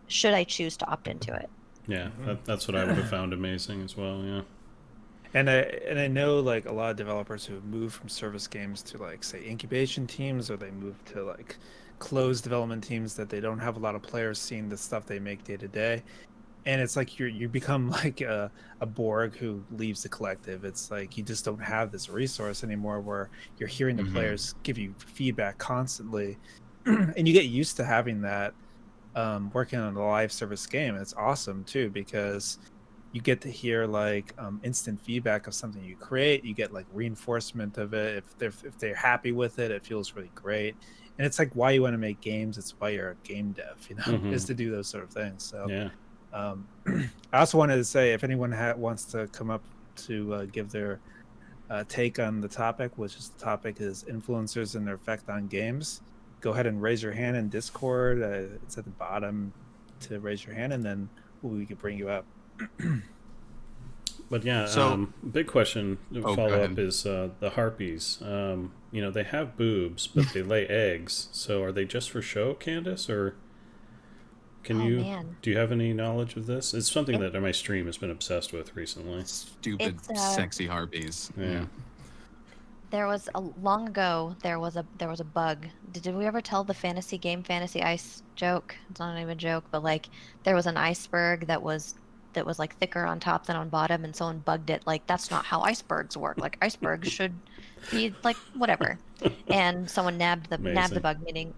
should I choose to opt into it. Yeah. That's what I would have found amazing as well. Yeah. And I know like a lot of developers who have moved from service games to like say incubation teams, or they move to like closed development teams that they don't have a lot of players seeing the stuff they make day to day. And it's like you become like a Borg who leaves the collective. It's like you just don't have this resource anymore where you're hearing the players give you feedback constantly, and you get used to having that working on a live service game. And it's awesome too because you get to hear like instant feedback of something you create. You get like reinforcement of it. If they're happy with it, it feels really great. And it's like why you want to make games. It's why you're a game dev, is to do those sort of things. So Yeah. I also wanted to say if anyone wants to come up to give their take on the topic, which is the topic is influencers and their effect on games, go ahead and raise your hand in Discord. It's at the bottom to raise your hand, and then we can bring you up. But yeah, So- big question go follow up ahead. is the harpies. They have boobs, but they lay eggs. So are they just for show, Candace, or do you have any knowledge of this? It's something that my stream has been obsessed with recently. Stupid, It's, sexy harpies. Yeah. There was long ago. There was a bug. Did we ever tell the fantasy game Fantasy Ice joke? It's not even a joke, but like there was an iceberg that was like thicker on top than on bottom, and someone bugged it. Like that's not how icebergs work. Like icebergs should be like whatever. And someone nabbed the Amazing. bug,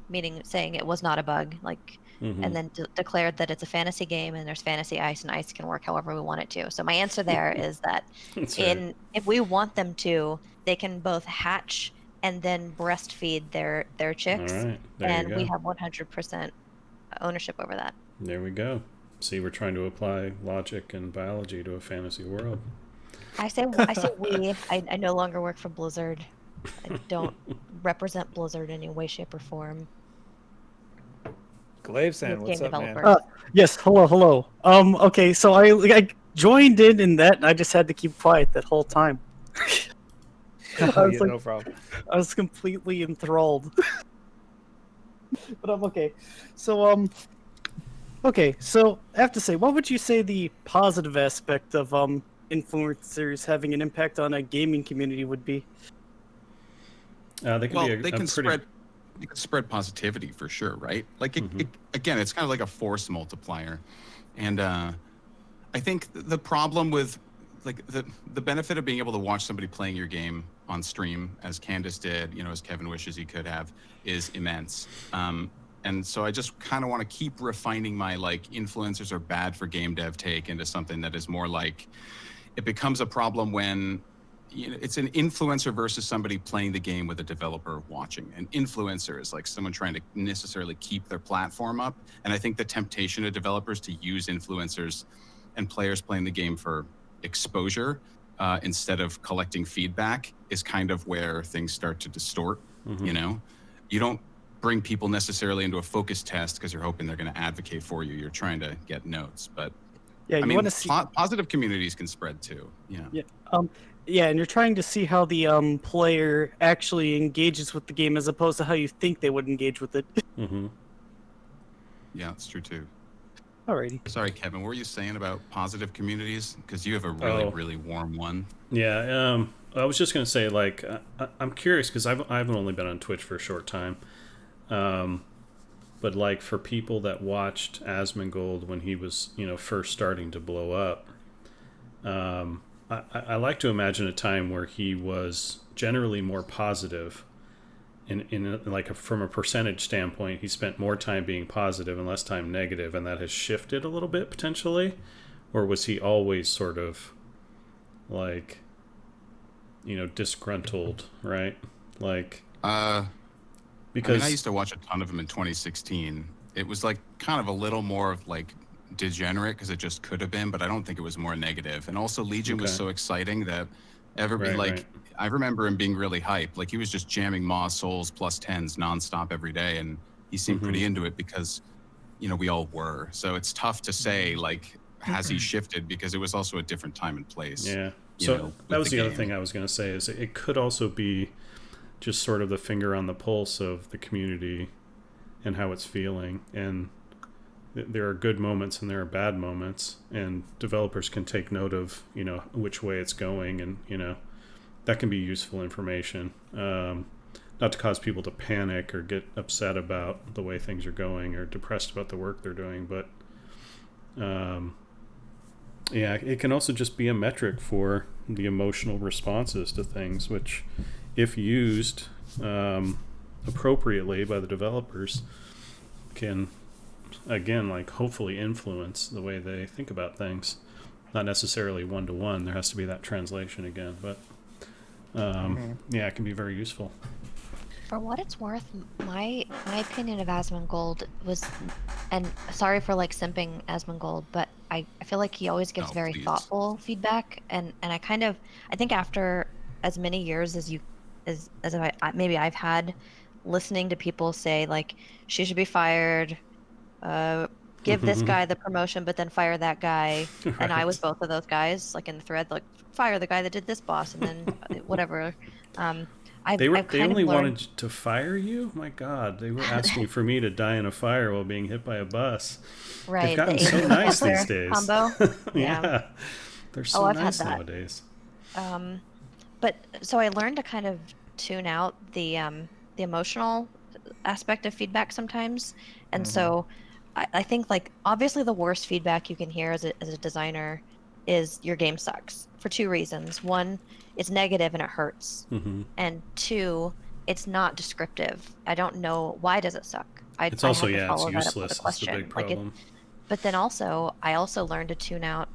meaning saying it was not a bug. Like and then declared that it's a fantasy game and there's fantasy ice and ice can work however we want it to. So my answer there is that That's right. if we want them to, they can both hatch and then breastfeed their chicks, All right. There and you we go. have 100% ownership over that. There we go. See, we're trying to apply logic and biology to a fantasy world. I say we. I no longer work for Blizzard. I don't represent Blizzard in any way, shape, or form. Glavesan, With what's game up, man? developers. Yes, hello. Okay, so I joined in that, and I just had to keep quiet that whole time. Oh, was yeah, like- no problem. I was completely enthralled. But I'm okay. So okay, so I have to say, what would you say the positive aspect of influencers having an impact on a gaming community would be? They can Well, be they can spread positivity for sure, right? Like again, it's kind of like a force multiplier, and I think the problem with like the benefit of being able to watch somebody playing your game on stream, as Candace did, as Kevin wishes he could have, is immense. And so I just kind of want to keep refining my like influencers are bad for game dev take into something that is more like it becomes a problem when it's an influencer versus somebody playing the game with a developer watching. An influencer is like someone trying to necessarily keep their platform up. And I think the temptation of developers to use influencers and players playing the game for exposure instead of collecting feedback is kind of where things start to distort. You don't bring people necessarily into a focus test because you're hoping they're going to advocate for you. You're trying to get notes, but Yeah, I you mean, want to see. positive communities can spread too. Yeah. Yeah. Yeah, and you're trying to see how the player actually engages with the game as opposed to how you think they would engage with it. Mm-hmm. Yeah, it's true too. Alrighty. Sorry, Kevin, what were you saying about positive communities? Because you have a really warm one. Yeah, I was just gonna say, like, I'm curious because I've only been on Twitch for a short time, but like for people that watched Asmongold when he was, first starting to blow up, I like to imagine a time where he was generally more positive. From a percentage standpoint, he spent more time being positive and less time negative, and that has shifted a little bit potentially, or was he always sort of like, disgruntled, right? Like, because I used to watch a ton of them in 2016. It was like kind of a little more of like degenerate because it just could have been, but I don't think it was more negative. And also Legion was so exciting that everybody right. I remember him being really hyped. Like he was just jamming Maw Souls plus 10s nonstop every day, and he seemed pretty into it because we all were. So it's tough to say like has he shifted because it was also a different time and place. Yeah. So that was the other thing I was going to say is it could also be just sort of the finger on the pulse of the community and how it's feeling. And there are good moments and there are bad moments, and developers can take note of, which way it's going, and, that can be useful information. Not to cause people to panic or get upset about the way things are going or depressed about the work they're doing, but yeah, it can also just be a metric for the emotional responses to things, which, if used appropriately by the developers, can, again, like hopefully influence the way they think about things. Not necessarily one-to-one. There has to be that translation again, but yeah, it can be very useful. For what it's worth, my opinion of Asmongold was, and sorry for like simping Asmongold, but I feel like he always gives very thoughtful feedback, and I think after as many years as maybe I've had listening to people say like she should be fired, give this guy the promotion but then fire that guy, Right. and I was both of those guys, like in the thread, like fire the guy that did this boss and then whatever. They only learned... wanted to fire you? My God, they were asking for me to die in a fire while being hit by a bus. Right, they've gotten so nice these days. Combo. Yeah, they're so I've nice had that nowadays. But so I learned to kind of tune out the emotional aspect of feedback sometimes, and so I think like obviously the worst feedback you can hear as a designer is your game sucks for two reasons. One, it's negative and it hurts, and two, it's not descriptive. I don't know why does it suck. It's also it's useless. That's the big problem. But then I also learned to tune out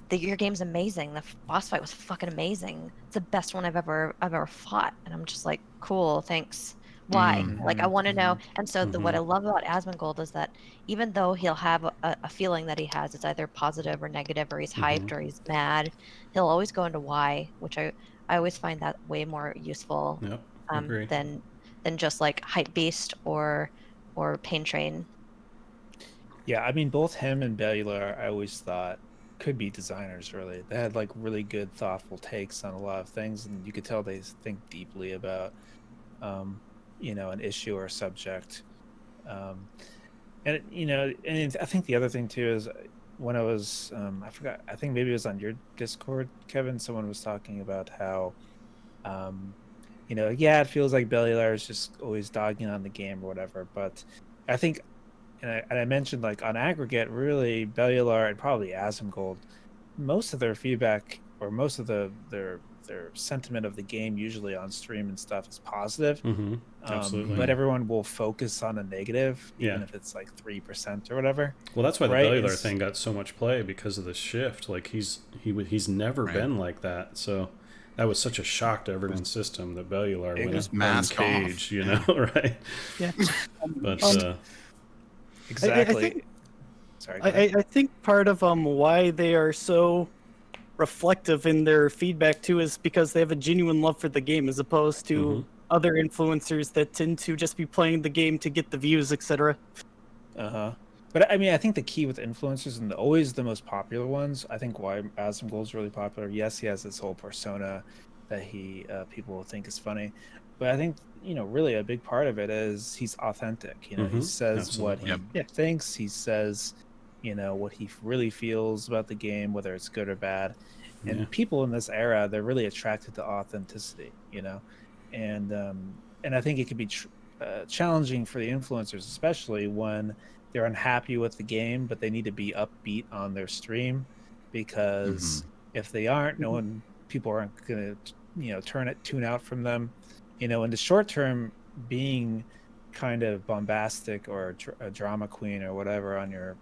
that your game's amazing. The boss fight was fucking amazing. It's the best one I've ever fought, and I'm just like, cool, thanks. Why? Like, I want to know. And so what I love about Asmongold is that even though he'll have a feeling that he has, it's either positive or negative, or he's hyped or he's mad, he'll always go into why, which I always find that way more useful than just like hype beast or pain train. Yeah, I mean, both him and Bellular, I always thought could be designers. Really, they had like really good, thoughtful takes on a lot of things, and you could tell they think deeply about an issue or a subject. And I think the other thing too is when I was I forgot, I think maybe it was on your Discord, Kevin, someone was talking about how it feels like Bellular is just always dogging on the game or whatever, but I think and I mentioned like on aggregate, really Bellular and probably Asmongold, most of their feedback or most of their sentiment of the game usually on stream and stuff is positive. Absolutely. But everyone will focus on a negative, even if it's like 3% or whatever. Well, that's why the Bellular thing got so much play, because of the shift. Like he's never been like that. So that was such a shock to everyone's system that Bellular went uncaged, right? Yeah. But exactly. I think part of why they are so reflective in their feedback too is because they have a genuine love for the game, as opposed to other influencers that tend to just be playing the game to get the views, etc. But I mean, I think the key with influencers and always the most popular ones, I think why Asmongold is really popular. Yes, he has this whole persona that people think is funny, but I think really a big part of it is he's authentic. He says what he thinks. He says what he really feels about the game, whether it's good or bad. And people in this era, they're really attracted to authenticity. And I think it can be challenging for the influencers, especially when they're unhappy with the game, but they need to be upbeat on their stream, because if they aren't, people aren't going to tune out from them. In the short term, being kind of bombastic or a drama queen or whatever on your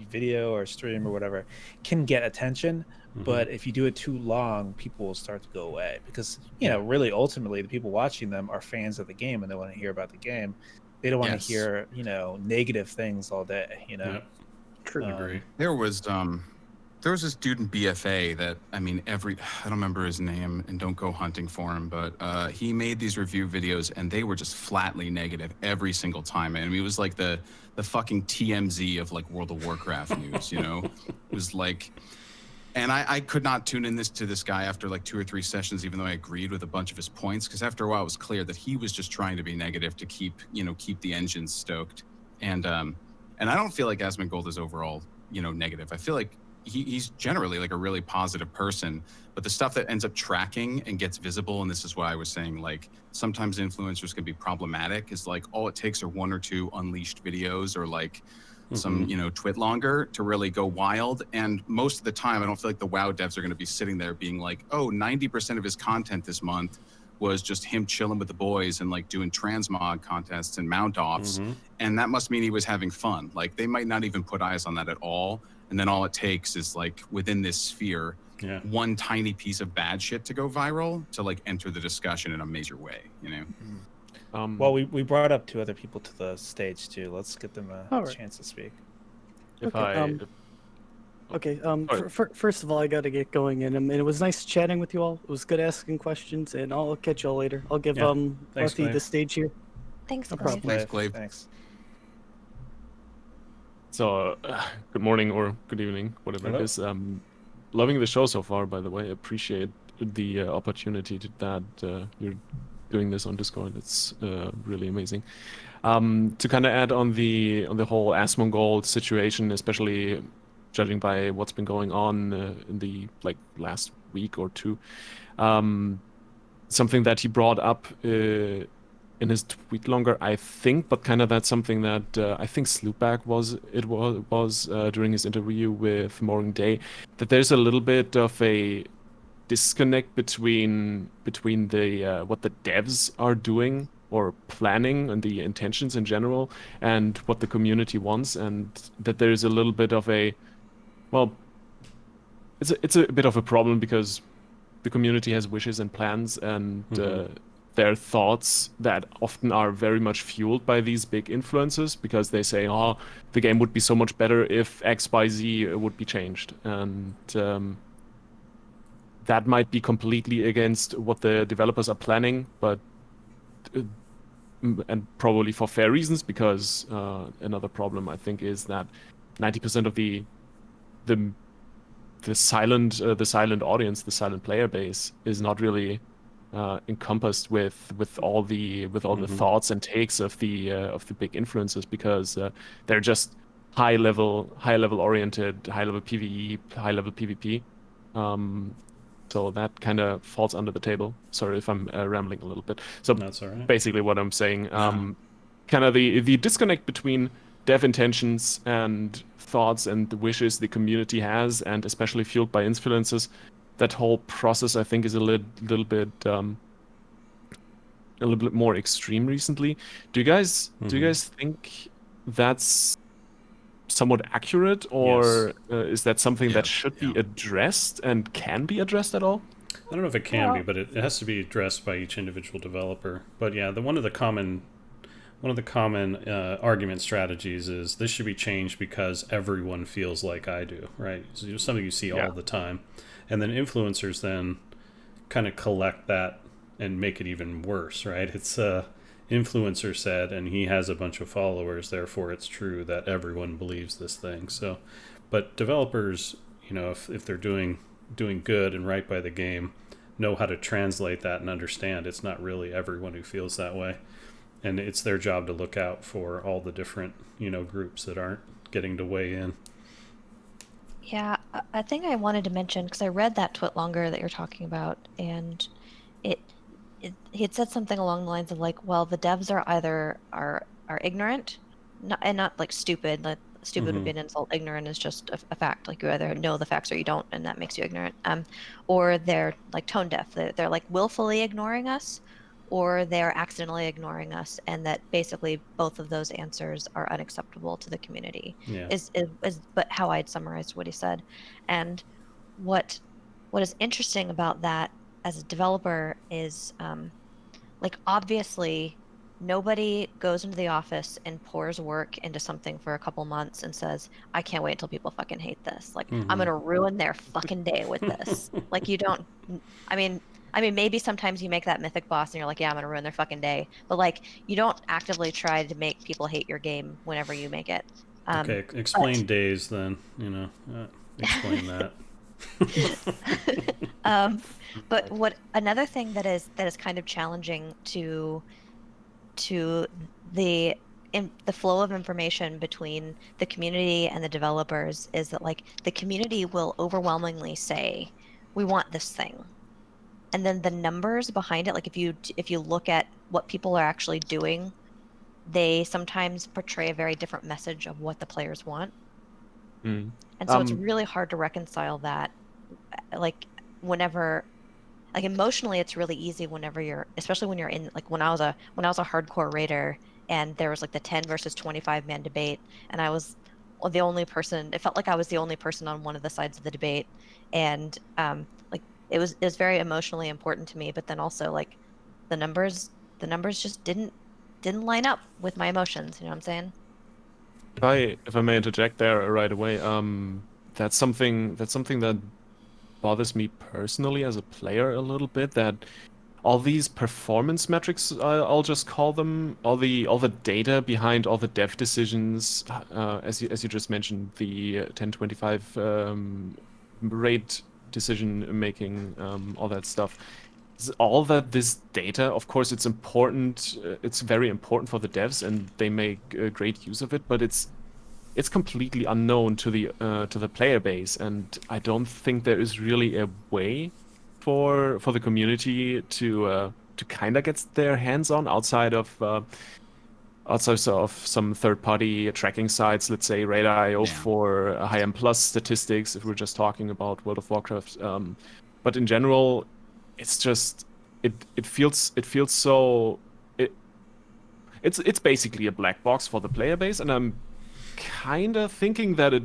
video or stream or whatever can get attention. But if you do it too long, people will start to go away, because really ultimately the people watching them are fans of the game and they want to hear about the game. They don't want to hear negative things all day. True. Agree. There was this dude in BFA that, I don't remember his name, and don't go hunting for him, but he made these review videos and they were just flatly negative every single time. It was like the fucking TMZ of like World of Warcraft news, It was like, and I could not tune in to this guy after like 2 or 3 sessions, even though I agreed with a bunch of his points, because after a while it was clear that he was just trying to be negative to keep the engines stoked. And I don't feel like Asmongold is overall, negative. I feel like he's generally like a really positive person, but the stuff that ends up tracking and gets visible, and this is why I was saying like sometimes influencers can be problematic, is like all it takes are 1 or 2 unleashed videos or like some twit longer to really go wild. And most of the time I don't feel like the WoW devs are going to be sitting there being like, 90% of his content this month was just him chilling with the boys and like doing transmog contests and mount offs, and that must mean he was having fun. Like they might not even put eyes on that at all, and then all it takes is like within this sphere one tiny piece of bad shit to go viral to like enter the discussion in a major way. Well, we brought up 2 other people to the stage too. Let's get them a chance to speak. First of all, I got to get going, and it was nice chatting with you all. It was good asking questions, and I'll catch y'all later. I'll give Arthi the stage here. Thanks, No Glaive. problem. Thanks, Glaive. Thanks. So, good morning or good evening, whatever it is. Loving the show so far, by the way. Appreciate the opportunity that you're doing this on Discord. It's really amazing. To kind of add on the whole Asmongold situation, especially judging by what's been going on in the last week or 2, something that he brought up in his tweet longer, I think, but kind of that's something that I think Sloopback was during his interview with Morgan Day, that there's a little bit of a disconnect between the what the devs are doing or planning and the intentions in general and what the community wants, and that there's a little bit of it's a bit of a problem, because the community has wishes and plans and their thoughts that often are very much fueled by these big influencers, because they say, the game would be so much better if X, Y, Z would be changed. And that might be completely against what the developers are planning, but and probably for fair reasons, because another problem I think is that 90% of the silent audience, the silent player base, is not really encompassed with all the thoughts and takes of the big influencers, because they're just high level oriented, high level PvE, high level PvP. So that kind of falls under the table. Sorry if I'm rambling a little bit. So that's all right. Basically what I'm saying, kind of the disconnect between dev intentions and thoughts and the wishes the community has, and especially fueled by influencers, that whole process I think is a little bit more extreme recently. Do you guys think that's somewhat accurate, or is that something that should be addressed and can be addressed at all? I don't know if it can be, but it has to be addressed by each individual developer. But yeah, one of the common argument strategies is this should be changed because everyone feels like I do, right? So it's something you see all the time, and then influencers then kind of collect that and make it even worse, right? It's influencer said, and he has a bunch of followers, therefore it's true that everyone believes this thing. So, but developers, if they're doing good and right by the game, know how to translate that and understand it's not really everyone who feels that way, and it's their job to look out for all the different groups that aren't getting to weigh in. Yeah, I think I wanted to mention, because I read that twit longer that you're talking about, and it he had said something along the lines of like, well, the devs are either are ignorant, not like stupid. Like stupid would be an insult. Ignorant is just a fact. Like you either know the facts or you don't, and that makes you ignorant. Or they're like tone deaf. They're like willfully ignoring us, or they're accidentally ignoring us, and that basically both of those answers are unacceptable to the community. Yeah. Is but how I'd summarize what he said, and what is interesting about that as a developer is like obviously nobody goes into the office and pours work into something for a couple months and says, I can't wait until people fucking hate this. Like I'm gonna ruin their fucking day with this. Like you don't I mean maybe sometimes you make that mythic boss and you're like, yeah, I'm gonna ruin their fucking day. But like you don't actively try to make people hate your game whenever you make it. Okay, explain days then, explain that. But what another thing that is kind of challenging to the the flow of information between the community and the developers is that like the community will overwhelmingly say we want this thing, and then the numbers behind it, like if you look at what people are actually doing, they sometimes portray a very different message of what the players want. And so it's really hard to reconcile that, like whenever, like emotionally it's really easy whenever you're, especially when you're in, like when I was a hardcore raider and there was like the 10 versus 25 man debate, and I was the only person, it felt like I was the only person on one of the sides of the debate, and like it was very emotionally important to me, but then also like the numbers just didn't line up with my emotions, you know what I'm saying? If I may interject there right away, that's something that bothers me personally as a player a little bit, that all these performance metrics, I'll just call them, all the data behind all the dev decisions, as you just mentioned, the 1025 rate decision making, all that stuff. All that this data, of course, it's important. It's very important for the devs, and they make great use of it. But it's completely unknown to the player base, and I don't think there is really a way for the community to kind of get their hands on outside of some third-party tracking sites, let's say Radar.io for high-end plus statistics, if we're just talking about World of Warcraft. But in general, it's just it feels so it's basically a black box for the player base, and I'm kind of thinking that it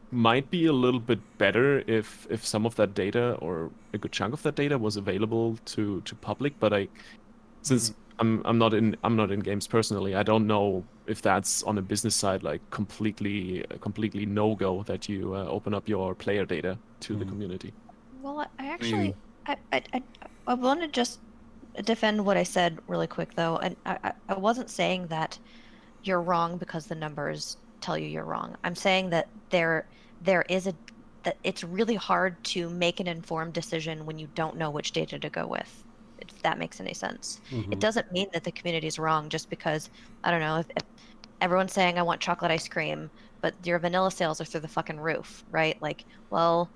might be a little bit better if some of that data, or a good chunk of that data, was available to public. But since I'm not in games personally, I don't know if that's on a business side like completely no go that you open up your player data to the community. Well, I actually I want to just defend what I said really quick though, and I wasn't saying that you're wrong because the numbers tell you you're wrong. I'm saying that there is that it's really hard to make an informed decision when you don't know which data to go with, if that makes any sense. It doesn't mean that the community is wrong just because, I don't know, if everyone's saying I want chocolate ice cream, but your vanilla sales are through the fucking roof, right? Like, well,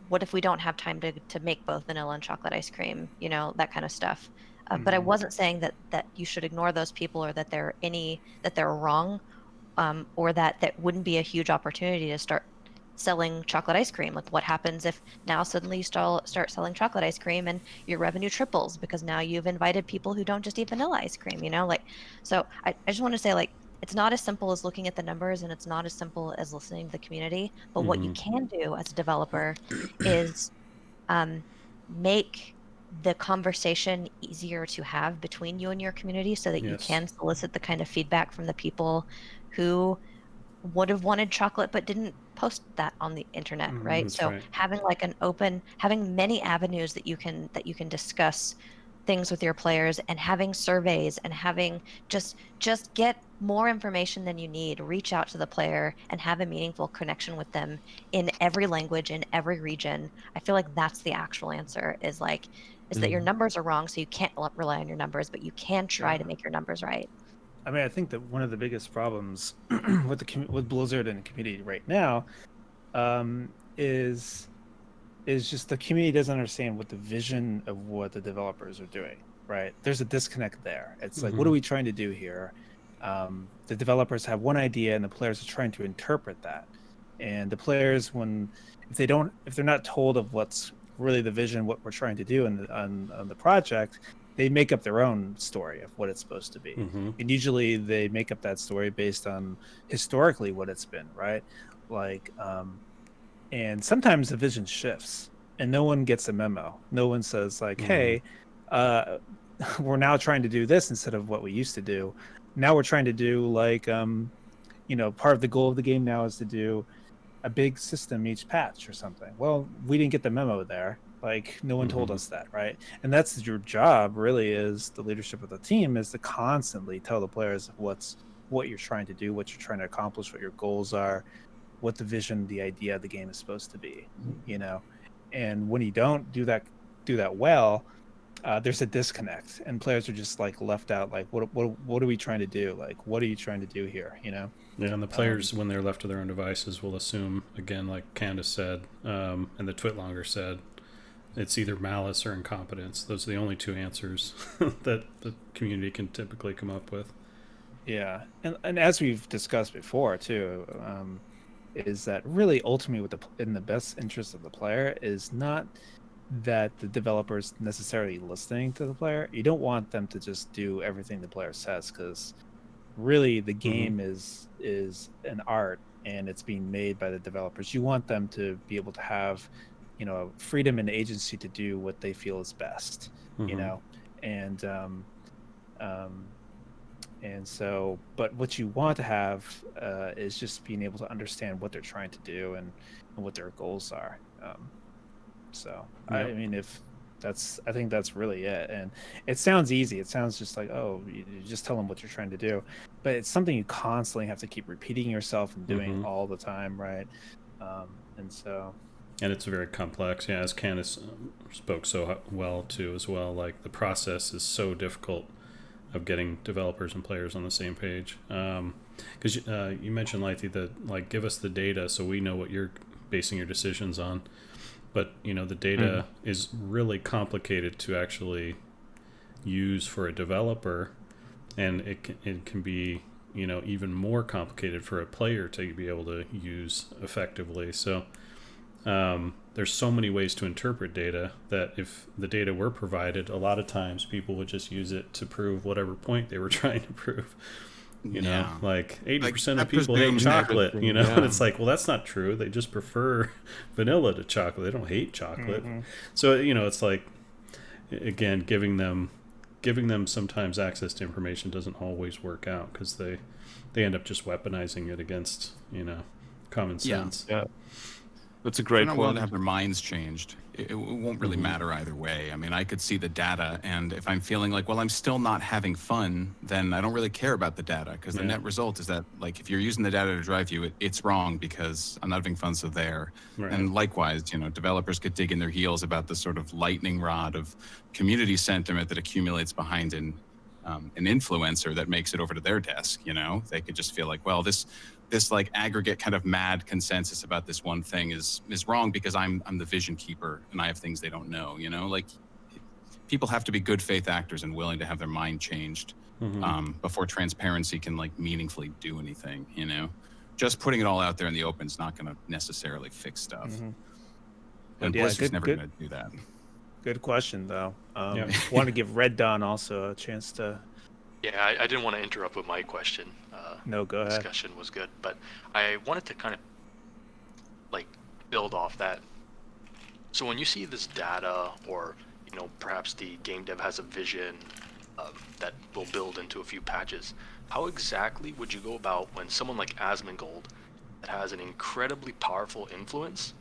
what if we don't have time to make both vanilla and chocolate ice cream, that kind of stuff. But I wasn't saying that you should ignore those people, or that they're wrong, or that wouldn't be a huge opportunity to start selling chocolate ice cream. Like what happens if now suddenly you start selling chocolate ice cream and your revenue triples because now you've invited people who don't just eat vanilla ice cream, like, so I just want to say, like, it's not as simple as looking at the numbers, and it's not as simple as listening to the community. But what you can do as a developer is make the conversation easier to have between you and your community, so that you can solicit the kind of feedback from the people who would have wanted chocolate but didn't post that on the internet, right? So having like having many avenues that you can discuss things with your players and having surveys and having just get more information than you need, reach out to the player and have a meaningful connection with them in every language, in every region. I feel like that's the actual answer, is that your numbers are wrong, so you can't rely on your numbers, but you can try to make your numbers right. I mean, I think that one of the biggest problems with with Blizzard and the community right now is just the community doesn't understand what the vision of what the developers are doing. Right? There's a disconnect there. It's like, what are we trying to do here? The developers have one idea, and the players are trying to interpret that. And the players, if they're not told of what's really the vision, what we're trying to do on the project, they make up their own story of what it's supposed to be. And usually they make up that story based on historically what it's been, right? Like, and sometimes the vision shifts and no one gets a memo. No one says like, hey, we're now trying to do this instead of what we used to do. Now we're trying to do like, part of the goal of the game now is to do a big system each patch or something. Well, we didn't get the memo there. Like, no one told us that, right? And that's your job, really, is the leadership of the team, is to constantly tell the players what you're trying to do, what you're trying to accomplish, what your goals are, what the vision, the idea of the game is supposed to be, And when you don't do that well, there's a disconnect, and players are just like left out. Like, what are we trying to do? Like, what are you trying to do here? Yeah, and the players, when they're left to their own devices, will assume, again, like Candace said, and the Twitlonger said, it's either malice or incompetence. Those are the only two answers that the community can typically come up with. Yeah, and as we've discussed before too, is that really ultimately in the best interest of the player is not that the developer's necessarily listening to the player. You don't want them to just do everything the player says, because really the game is an art and it's being made by the developers. You want them to be able to have freedom and agency to do what they feel is best, and so, but what you want to have is just being able to understand what they're trying to do and what their goals are. I mean, I think that's really it. And it sounds easy. It sounds just like, oh, you just tell them what you're trying to do, but it's something you constantly have to keep repeating yourself and doing all the time, right? And it's very complex. Yeah, as Candace spoke so well too, as well. Like, the process is so difficult of getting developers and players on the same page. Because you mentioned, Lythe, that like, give us the data so we know what you're basing your decisions on. But the data is really complicated to actually use for a developer, and it can be even more complicated for a player to be able to use effectively. So there's so many ways to interpret data that if the data were provided, a lot of times people would just use it to prove whatever point they were trying to prove. Like 80% of people hate chocolate, and it's like, well, that's not true. They just prefer vanilla to chocolate. They don't hate chocolate. So, it's like, again, giving them sometimes access to information doesn't always work out, because they end up just weaponizing it against, common sense. Yeah. That's a great point. They're not willing to have their minds changed. It won't really matter either way. I mean, I could see the data, and if I'm feeling like, well, I'm still not having fun, then I don't really care about the data, because the net result is that, like, if you're using the data to drive you, it's wrong because I'm not having fun, so there. Right. And likewise, developers could dig in their heels about the sort of lightning rod of community sentiment that accumulates behind an influencer that makes it over to their desk. They could just feel like, well, this like aggregate kind of mad consensus about this one thing is wrong because I'm the vision keeper and I have things they don't know. Like, people have to be good faith actors and willing to have their mind changed before transparency can like meaningfully do anything. Just putting it all out there in the open is not going to necessarily fix stuff. And Blizzard's never going to do that. Good question, though. Want to give Red Dawn also a chance to. Yeah, I didn't want to interrupt with my question. No, go ahead. Discussion was good, but I wanted to kind of like build off that. So when you see this data, or perhaps the game dev has a vision that will build into a few patches, how exactly would you go about when someone like Asmongold, that has an incredibly powerful influence,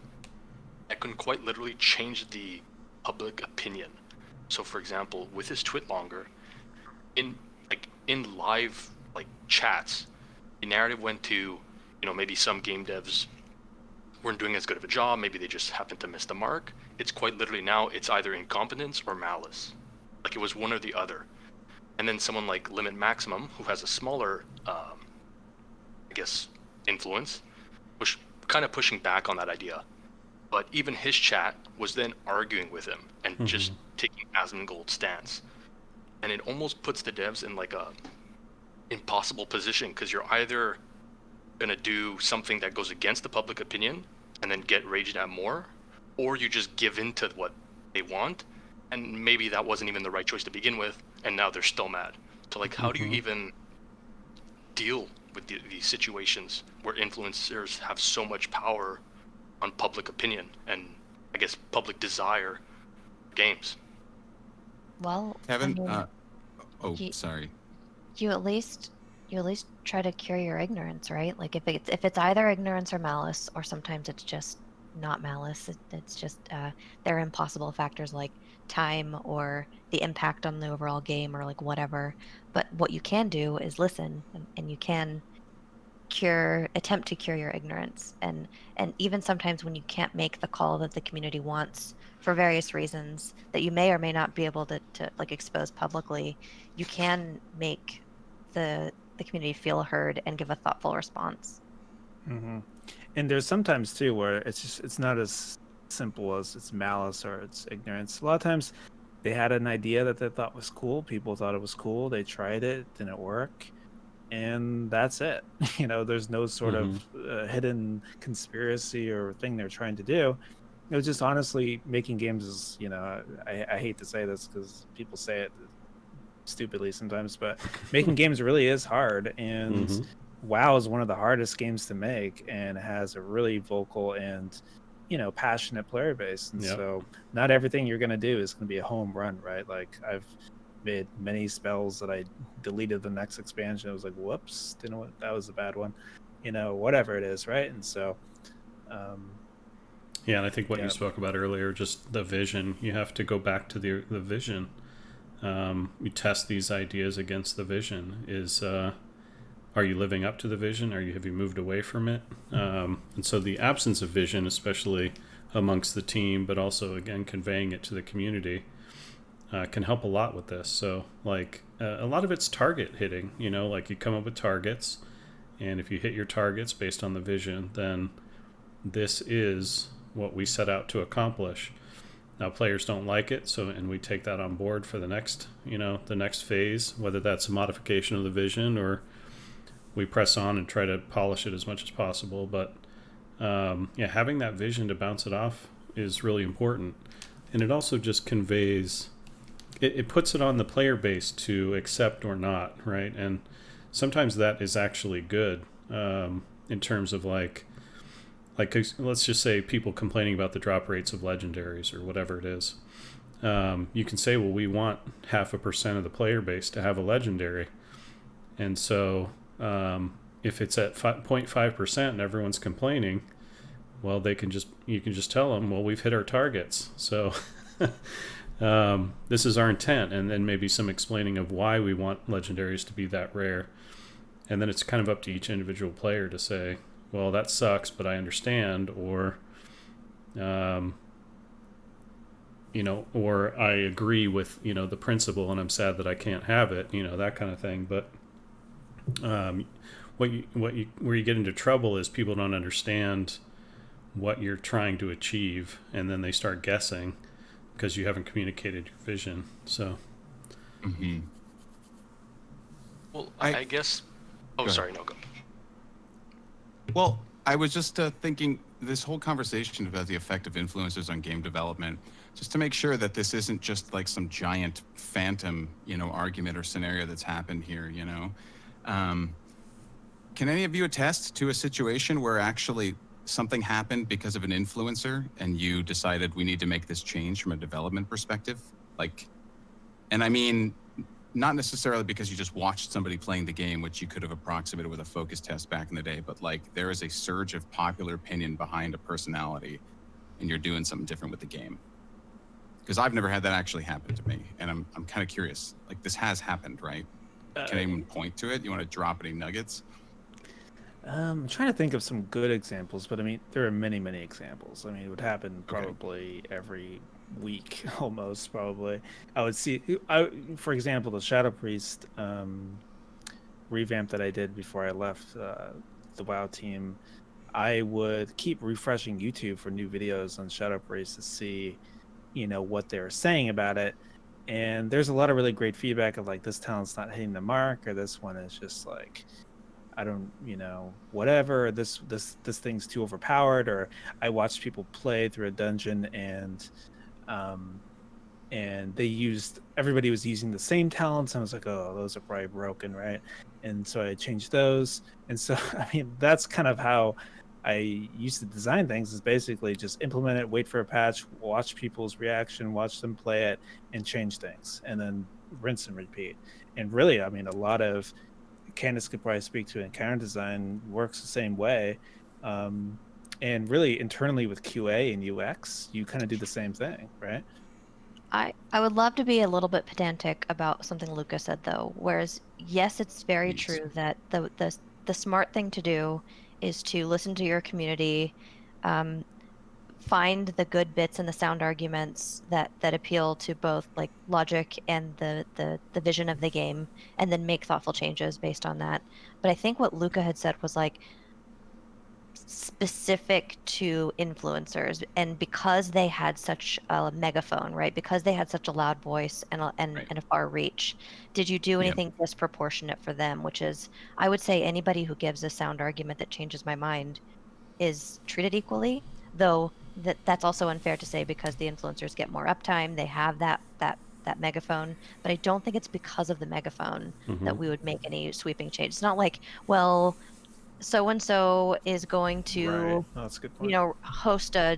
that can quite literally change the public opinion? So for example, with his twit longer, in live chats, the narrative went to, maybe some game devs weren't doing as good of a job, maybe they just happened to miss the mark. It's quite literally now it's either incompetence or malice. Like it was one or the other. And then someone like Limit Maximum, who has a smaller influence, was kind of pushing back on that idea. But even his chat was then arguing with him and just taking Asmongold stance. And it almost puts the devs in like a impossible position, because you're either gonna do something that goes against the public opinion and then get raged at more, or you just give in to what they want, and maybe that wasn't even the right choice to begin with, and now they're still mad. So like, how do you even deal with these situations where influencers have so much power on public opinion and I guess public desire for games? Well, Kevin, I mean, sorry. you at least try to cure your ignorance, right? Like if it's either ignorance or malice, or sometimes it's just not malice. It's just there are impossible factors like time or the impact on the overall game or like whatever. But what you can do is listen, and you can attempt to cure your ignorance, and even sometimes when you can't make the call that the community wants for various reasons that you may or may not be able to like expose publicly, you can make the community feel heard and give a thoughtful response. And there's sometimes too where it's not as simple as it's malice or it's ignorance. A lot of times they had an idea that they thought was cool, people thought it was cool, they tried it, didn't work, and that's it. There's no sort of hidden conspiracy or thing they're trying to do. It was just honestly making games is, I hate to say this because people say it stupidly sometimes, but making games really is hard, and WoW is one of the hardest games to make, and has a really vocal and passionate player base, and so not everything you're going to do is going to be a home run, right? Like I've made many spells that I deleted the next expansion. I was like, whoops, didn't know what, that was a bad one, whatever it is, right? And so yeah, and I think what you spoke about earlier, just the vision, you have to go back to the vision. You test these ideas against the vision. Are you living up to the vision? Have you moved away from it? And so the absence of vision, especially amongst the team, but also again conveying it to the community, can help a lot with this. So like a lot of it's target hitting. Like you come up with targets, and if you hit your targets based on the vision, then this is what we set out to accomplish. Now players don't like it, and we take that on board for the next phase, whether that's a modification of the vision or we press on and try to polish it as much as possible. But having that vision to bounce it off is really important, and it also just conveys. It puts it on the player base to accept or not, right? And sometimes that is actually good in terms of like let's just say people complaining about the drop rates of legendaries or whatever it is. You can say, well, we want 0.5% of the player base to have a legendary, and so if it's at 0.5% and everyone's complaining, well, you can just tell them, well, we've hit our targets, so this is our intent, and then maybe some explaining of why we want legendaries to be that rare, and then it's kind of up to each individual player to say, well, that sucks, but I understand, or or I agree with the principle, and I'm sad that I can't have it, that kind of thing. But where you get into trouble is people don't understand what you're trying to achieve, and then they start guessing because you haven't communicated your vision. So well, I guess sorry, no, go. Well, I was just thinking this whole conversation about the effect of influencers on game development, just to make sure that this isn't just like some giant phantom, argument or scenario that's happened here, Can any of you attest to a situation where actually something happened because of an influencer and you decided we need to make this change from a development perspective? And I mean, not necessarily because you just watched somebody playing the game, which you could have approximated with a focus test back in the day, but there is a surge of popular opinion behind a personality and you're doing something different with the game. Because I've never had that actually happen to me, and I'm kind of curious. Like, this has happened, right? Can anyone point to it? You want to drop any nuggets? I'm trying to think of some good examples, but I mean, there are many, many examples. I mean, it would happen probably every week, almost probably. I would see, for example, the Shadow Priest revamp that I did before I left the WoW team. I would keep refreshing YouTube for new videos on Shadow Priest to see, what they're saying about it. And there's a lot of really great feedback of like, this talent's not hitting the mark, or this one is just like, I don't, whatever, this thing's too overpowered. Or I watched people play through a dungeon and everybody was using the same talents. And I was like, oh, those are probably broken, right? And so I changed those. And so, I mean, that's kind of how I used to design things, is basically just implement it, wait for a patch, watch people's reaction, watch them play it, and change things, and then rinse and repeat. And really, I mean, a lot of Candace could probably speak to encounter design works the same way. And really internally with QA and UX, you kind of do the same thing, right? I would love to be a little bit pedantic about something Luca said though. Whereas yes, it's very Please. true that the smart thing to do is to listen to your community, um, find the good bits and the sound arguments that appeal to both like logic and the vision of the game, and then make thoughtful changes based on that. But I think what Luca had said was like specific to influencers, and because they had such a megaphone, right, because they had such a loud voice Right. and a far reach, did you do Yeah. anything disproportionate for them? Which is, I would say, anybody who gives a sound argument that changes my mind is treated equally, though that's also unfair to say because the influencers get more uptime, they have that megaphone. But I don't think it's because of the megaphone that we would make any sweeping change. It's not like, well, so and so is going to, Right. Oh, that's a good point. host a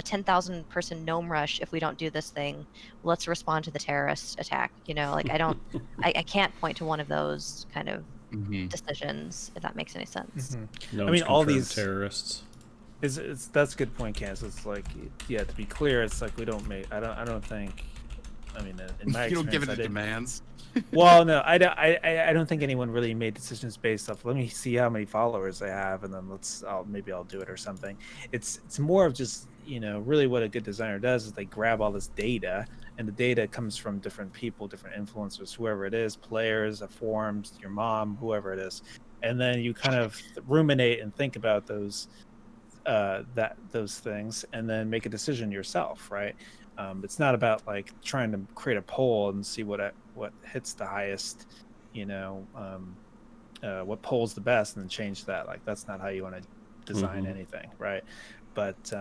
10,000 person gnome rush if we don't do this thing. Let's respond to the terrorist attack. Like I can't point to one of those kind of Mm-hmm. decisions, if that makes any sense. No, I mean, all these terrorists. That's a good point, Cass. It's like, yeah, to be clear, it's like we don't make. I don't think. I mean, in my You don't give experience, it I the didn't. demands. Well, no, I don't think anyone really made decisions based off. Let me see how many followers I have, and then maybe I'll do it or something. It's more of just really what a good designer does is they grab all this data, and the data comes from different people, different influencers, whoever it is, players, forums, your mom, whoever it is, and then you kind of ruminate and think about those things, and then make a decision yourself, right? It's not about like trying to create a poll and see what hits the highest, what polls the best, and then change that. Like, that's not how you want to design anything, right? But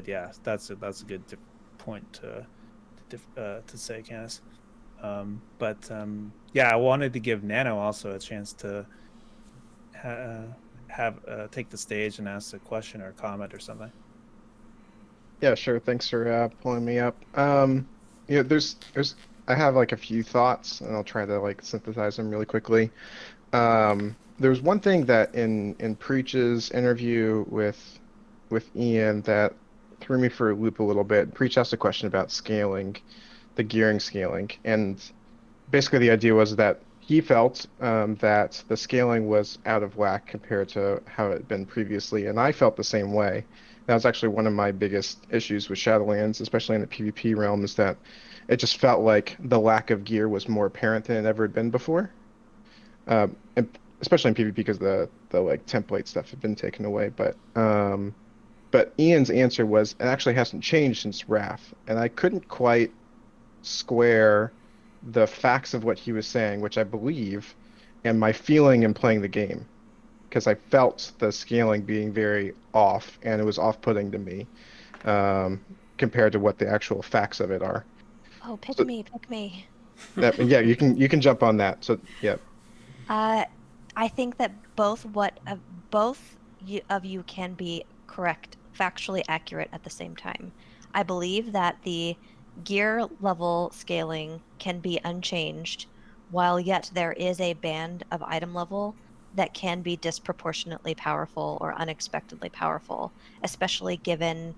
yeah, that's a good point to say, Canis. Yeah, I wanted to give Nano also a chance to take the stage and ask a question or a comment or something. Yeah, sure. Thanks for pulling me up. There's I have like a few thoughts, and I'll try to like synthesize them really quickly. There's one thing that in Preach's interview with Ian that threw me for a loop a little bit. Preach asked a question about scaling, the gearing scaling, and basically the idea was that he felt that the scaling was out of whack compared to how it had been previously, and I felt the same way. That was actually one of my biggest issues with Shadowlands, especially in the PvP realm, is that it just felt like the lack of gear was more apparent than it ever had been before. And especially in PvP because the like template stuff had been taken away. But Ian's answer was it actually hasn't changed since Wrath, and I couldn't quite square the facts of what he was saying, which I believe, and my feeling in playing the game, because I felt the scaling being very off, and it was off-putting to me, compared to what the actual facts of it are. Oh, pick So, me. yeah, you can jump on that. So yeah. I think that both of you can be correct, factually accurate at the same time. I believe that the gear level scaling can be unchanged, while yet there is a band of item level that can be disproportionately powerful or unexpectedly powerful, especially given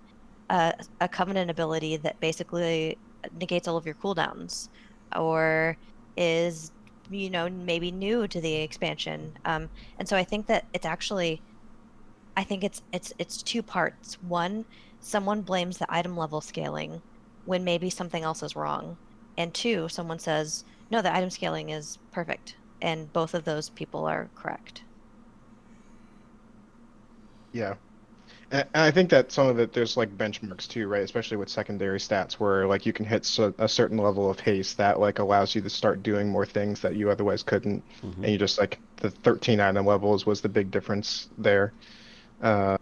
a covenant ability that basically negates all of your cooldowns, or is maybe new to the expansion. And so I think that it's actually I think it's two parts. One, someone blames the item level scaling when maybe something else is wrong. And two, someone says, no, the item scaling is perfect. And both of those people are correct. Yeah. And I think that some of it, there's like benchmarks too, right? Especially with secondary stats where like you can hit a certain level of haste that like allows you to start doing more things that you otherwise couldn't. Mm-hmm. And you just like the 13 item levels was the big difference there. Uh,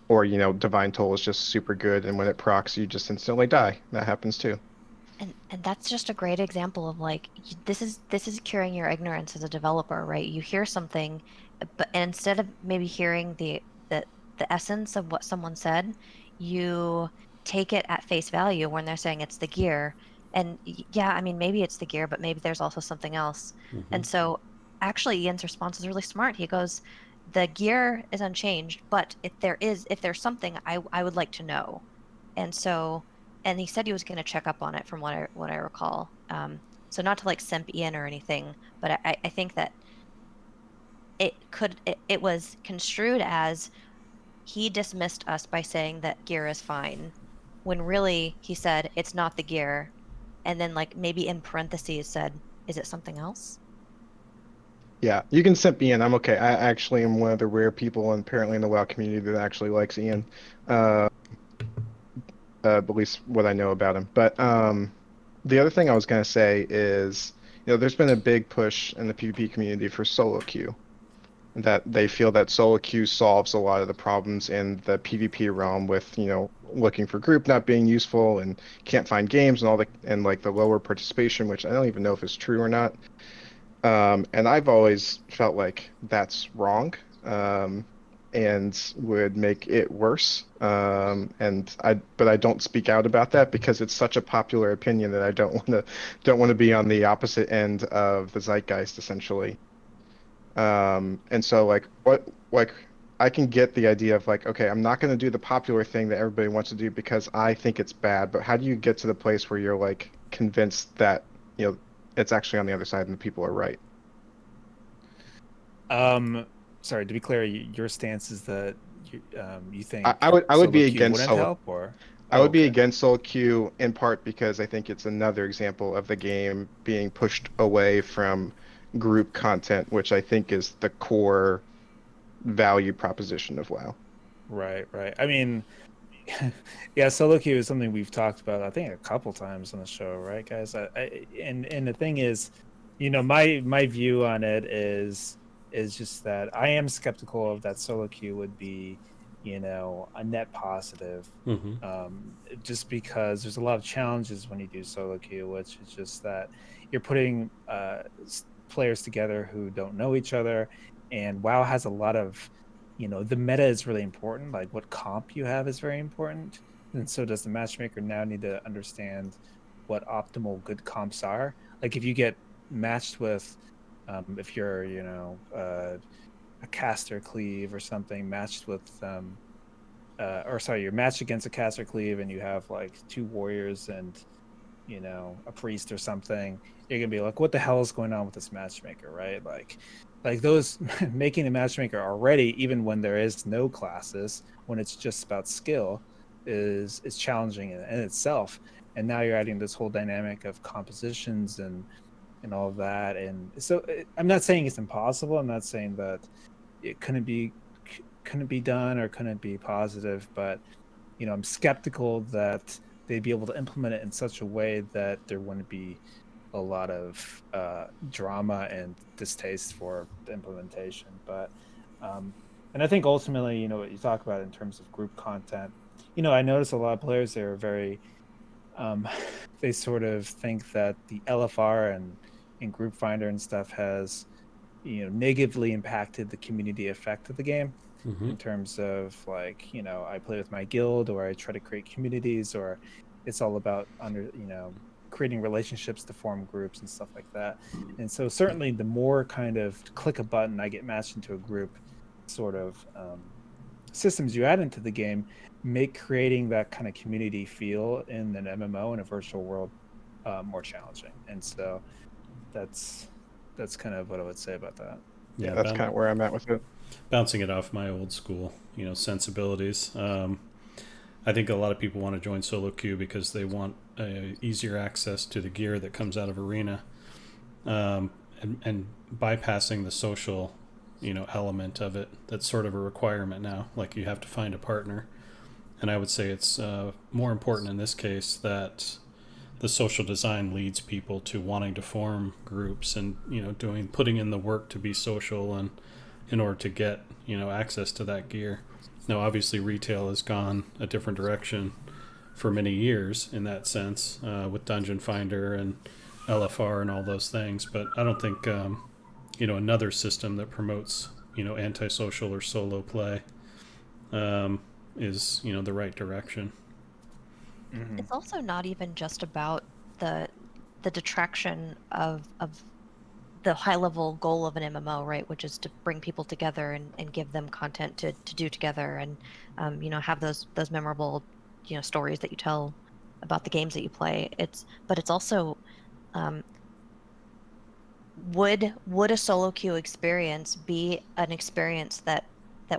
or Divine Toll is just super good, and when it procs, you just instantly die. That happens too. And that's just a great example of like this is curing your ignorance as a developer, right? You hear something, but and instead of maybe hearing the the essence of what someone said, you take it at face value when they're saying it's the gear. And yeah, I mean maybe it's the gear, but maybe there's also something else. Mm-hmm. And so actually Ian's response is really smart. He goes, the gear is unchanged, but if there's something I would like to know. And so and he said he was going to check up on it from what I recall. So not to like simp Ian or anything, but I think that it was construed as he dismissed us by saying that gear is fine, when really he said it's not the gear, and then like maybe in parentheses said, is it something else? Yeah, you can simp Ian. I'm okay. I actually am one of the rare people, and apparently in the WoW community, that actually likes Ian. Uh, at least what I know about him. But the other thing I was gonna say is, there's been a big push in the PvP community for solo queue. That they feel that solo queue solves a lot of the problems in the PvP realm with, looking for group not being useful and can't find games and all and like the lower participation, which I don't even know if it's true or not. And I've always felt like that's wrong, and would make it worse. But I don't speak out about that because it's such a popular opinion that I don't want to be on the opposite end of the zeitgeist, essentially. And so like I can get the idea of like, okay, I'm not going to do the popular thing that everybody wants to do because I think it's bad, but how do you get to the place where you're like convinced that, it's actually on the other side and the people are right? Sorry, to be clear, your stance is that you I, think I would I would solo be queue against wouldn't solo help, or I oh, would be okay, against solo queue in part because I think it's another example of the game being pushed away from group content, which I think is the core value proposition of WoW. right. I mean, yeah, solo queue is something we've talked about, I think, a couple times on the show, right, guys? And the thing is, my view on it is just that I am skeptical of that solo queue would be, a net positive. Mm-hmm. Just because there's a lot of challenges when you do solo queue, which is just that you're putting players together who don't know each other, and WoW has a lot of the meta is really important. Like what comp you have is very important, and so does the matchmaker now need to understand what optimal good comps are. Like if you get matched with, if you're a caster cleave or something matched with or sorry, you're matched against a caster cleave and you have like two warriors and a priest or something, you're gonna be like, what the hell is going on with this matchmaker, right? Like those making a matchmaker already, even when there is no classes, when it's just about skill, is challenging in itself. And now you're adding this whole dynamic of compositions and all of that. And so I'm not saying it's impossible. I'm not saying that it couldn't be done or couldn't be positive, but I'm skeptical that they'd be able to implement it in such a way that there wouldn't be a lot of drama and distaste for the implementation. But and I think ultimately, what you talk about in terms of group content, I notice a lot of players, they're very um, they sort of think that the LFR and group finder and stuff has negatively impacted the community effect of the game, Mm-hmm. in terms of like I play with my guild, or I try to create communities, or it's all about creating relationships to form groups and stuff like that. And so certainly the more kind of click a button I get matched into a group sort of systems you add into the game make creating that kind of community feel in an MMO in a virtual world more challenging. And so that's kind of what I would say about that. Yeah, that's kind of where I'm at with it. Bouncing it off my old school, sensibilities. I think a lot of people want to join solo queue because they want easier access to the gear that comes out of arena, and bypassing the social, element of it. That's sort of a requirement now. Like, you have to find a partner, and I would say it's more important in this case that the social design leads people to wanting to form groups and putting in the work to be social and in order to get access to that gear. Now, obviously, retail has gone a different direction for many years in that sense, with Dungeon Finder and LFR and all those things. But I don't think another system that promotes antisocial or solo play is the right direction. Mm-hmm. It's also not even just about the detraction of the high level goal of an MMO, right? Which is to bring people together and give them content to do together and have those memorable stories that you tell about the games that you play. But it's also would a solo queue experience be an experience that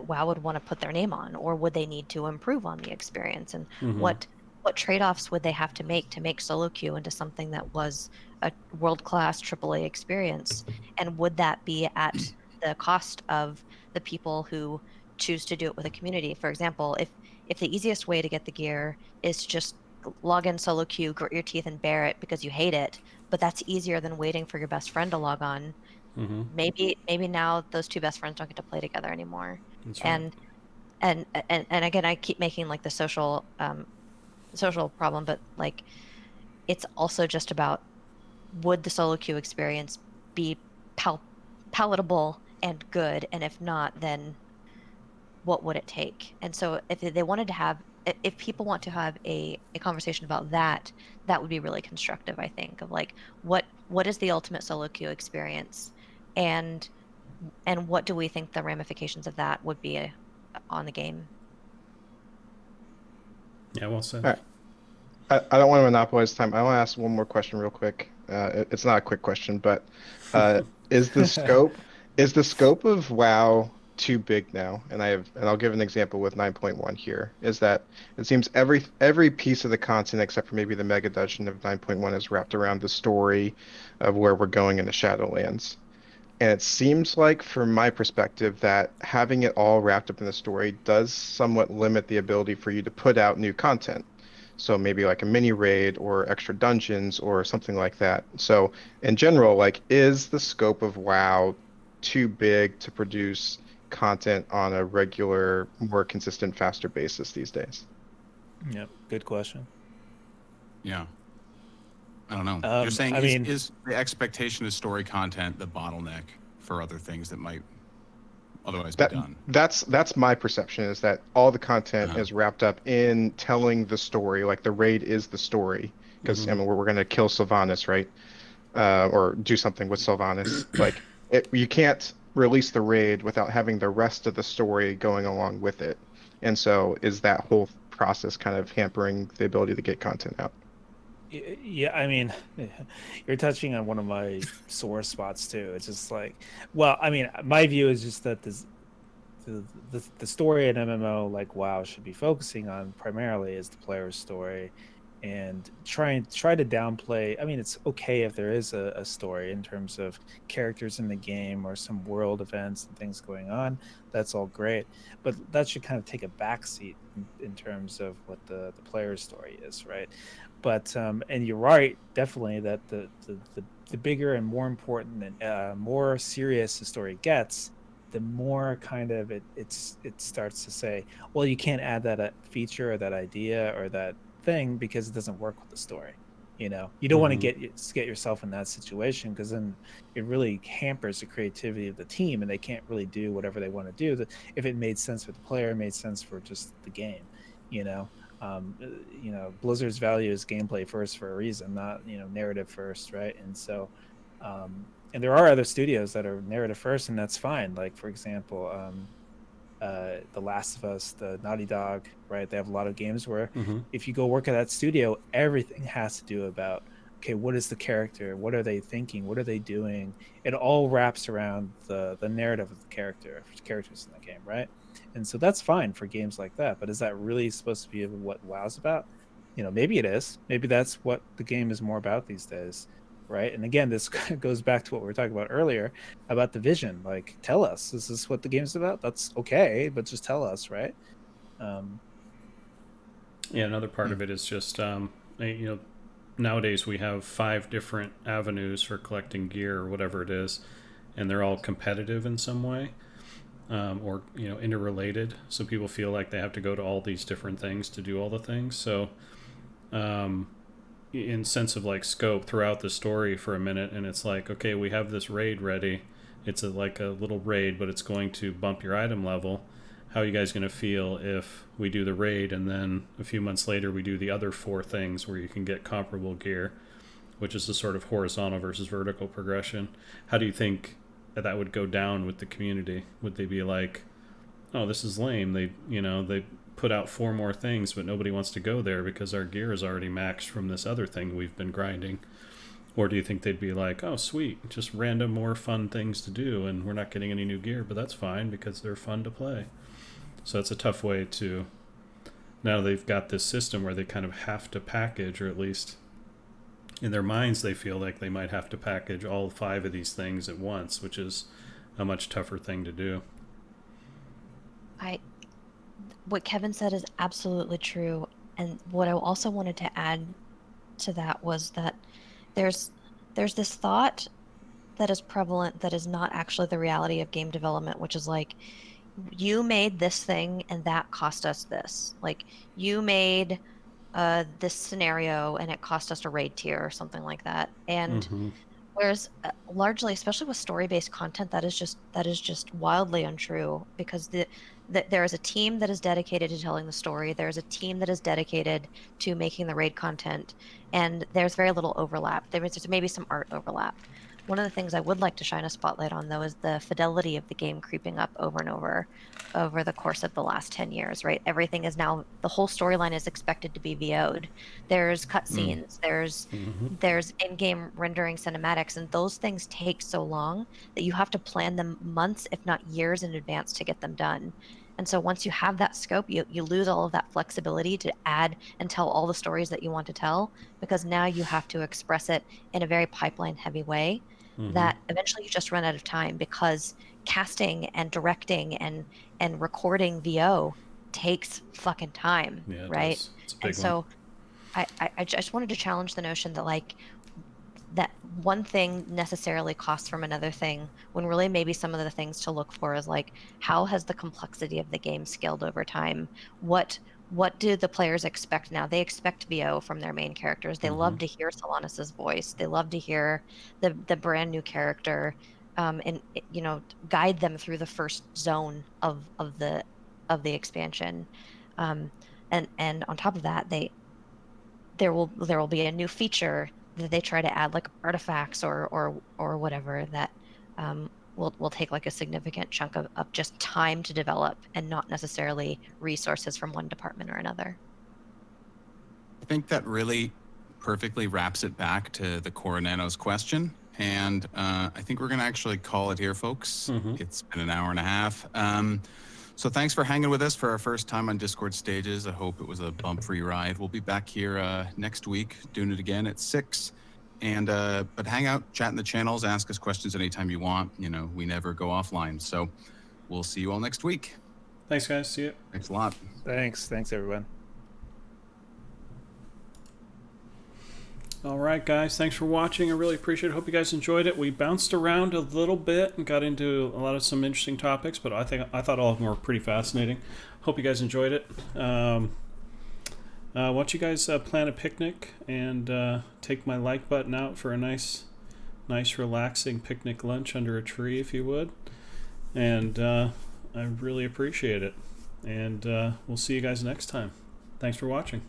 WoW would want to put their name on, or would they need to improve on the experience? And what trade-offs would they have to make solo queue into something that was a world-class AAA experience? And would that be at the cost of the people who choose to do it with a community? For example, if the easiest way to get the gear is to just log in solo queue, grit your teeth and bear it because you hate it, but that's easier than waiting for your best friend to log on. Maybe now those two best friends don't get to play together anymore. That's right. And again, I keep making like the social problem, but like it's also just about, would the solo queue experience be palatable and good, and if not, then what would it take? And so if people want to have a conversation about that, that would be really constructive, I think, of like what is the ultimate solo queue experience, and what do we think the ramifications of that would be on the game. Yeah, well said. All right. I don't want to monopolize time. I want to ask one more question real quick. It's not a quick question, but is the scope of WoW too big now? And I'll give an example with 9.1 here. Is that it seems every piece of the content except for maybe the mega dungeon of 9.1 is wrapped around the story of where we're going in the Shadowlands. And it seems like, from my perspective, that having it all wrapped up in the story does somewhat limit the ability for you to put out new content. So maybe like a mini raid or extra dungeons or something like that. So in general, like, is the scope of WoW too big to produce content on a regular, more consistent, faster basis these days? Yep, good question. Yeah. I don't know. You're saying, is the expectation of story content the bottleneck for other things that might otherwise be done? That's my perception, is that all the content is wrapped up in telling the story. Like, the raid is the story, because I mean, we're going to kill Sylvanas, right? Or do something with Sylvanas. Like, you can't release the raid without having the rest of the story going along with it. And so is that whole process kind of hampering the ability to get content out? Yeah, I mean, you're touching on one of my sore spots too. It's just like, well, I mean, my view is just that the story in MMO like WoW should be focusing on primarily is the player's story, and try to downplay. I mean, it's okay if there is a story in terms of characters in the game or some world events and things going on. That's all great, but that should kind of take a backseat in terms of what the player's story is, right? But and you're right, definitely, that the bigger and more important and more serious the story gets, the more kind of it starts to say, well, you can't add that feature or that idea or that thing because it doesn't work with the story. You don't want to get yourself in that situation, because then it really hampers the creativity of the team, and they can't really do whatever they want to do. If it made sense for the player, it made sense for just the game. Blizzard's value is gameplay first for a reason, not narrative first, right? And so and there are other studios that are narrative first, and that's fine. Like, for example, The Last of Us, the Naughty Dog, right? They have a lot of games where Mm-hmm. if you go work at that studio, everything has to do about, okay, what is the character? What are they thinking? What are they doing? It all wraps around the narrative of the characters in the game, right? And so that's fine for games like that. But is that really supposed to be what WoW's about? Maybe it is. Maybe that's what the game is more about these days, right? And again, this goes back to what we were talking about earlier about the vision. Like, tell us, is this what the game's about? That's okay, but just tell us, right? Yeah, another part of it is just, nowadays we have 5 different avenues for collecting gear or whatever it is, and they're all competitive in some way, or interrelated. So people feel like they have to go to all these different things to do all the things. So, in sense of like scope throughout the story for a minute, and it's like, okay, we have this raid ready. It's like a little raid, but it's going to bump your item level. How are you guys going to feel if we do the raid and then a few months later we do the other 4 things where you can get comparable gear, which is the sort of horizontal versus vertical progression? How do you think that would go down with the community? Would they be like, oh, this is lame, they put out 4 more things but nobody wants to go there because our gear is already maxed from this other thing we've been grinding? Or do you think they'd be like, oh, sweet, just random more fun things to do, and we're not getting any new gear, but that's fine because they're fun to play? So it's a tough way to... Now they've got this system where they kind of have to package, or at least in their minds they feel like they might have to package all 5 of these things at once, which is a much tougher thing to do. What Kevin said is absolutely true. And what I also wanted to add to that was that there's this thought that is prevalent that is not actually the reality of game development, which is like, you made this thing and that cost us this. Like, you made this scenario and it cost us a raid tier or something like that. And Mm-hmm. whereas largely, especially with story-based content, that is just wildly untrue, because there is a team that is dedicated to telling the story. There's a team that is dedicated to making the raid content, and there's very little overlap. There's maybe some art overlap. One of the things I would like to shine a spotlight on, though, is the fidelity of the game creeping up over and over the course of the last 10 years, right? Everything is now, the whole storyline is expected to be VO'd. There's cutscenes, there's in-game rendering cinematics, and those things take so long that you have to plan them months, if not years in advance to get them done. And so once you have that scope, you lose all of that flexibility to add and tell all the stories that you want to tell, because now you have to express it in a very pipeline heavy way that eventually you just run out of time, because casting and directing and recording VO takes fucking time, Yeah, it right? does. It's a And big one. so I just wanted to challenge the notion that, like, that one thing necessarily costs from another thing, when really maybe some of the things to look for is like, how has the complexity of the game scaled over time? What do the players expect now? They expect VO from their main characters. They love to hear Solanus's voice. They love to hear the brand new character, and guide them through the first zone of the expansion. Um, and on top of that, there will be a new feature that they try to add, like artifacts or whatever, that will take like a significant chunk of just time to develop, and not necessarily resources from one department or another. I think that really perfectly wraps it back to the Coronano's question. And I think we're going to actually call it here, folks. It's been an hour and a half. So thanks for hanging with us for our first time on Discord Stages. I hope it was a bump-free ride. We'll be back here next week, doing it again at 6. And but hang out, chat in the channels, ask us questions anytime you want. We never go offline. So we'll see you all next week. Thanks, guys. See you. Thanks a lot. Thanks everyone. All right, guys. Thanks for watching. I really appreciate it. Hope you guys enjoyed it. We bounced around a little bit and got into a lot of some interesting topics, but I thought all of them were pretty fascinating. Hope you guys enjoyed it. Why don't you guys plan a picnic and take my like button out for a nice, relaxing picnic lunch under a tree, if you would. And I really appreciate it. And we'll see you guys next time. Thanks for watching.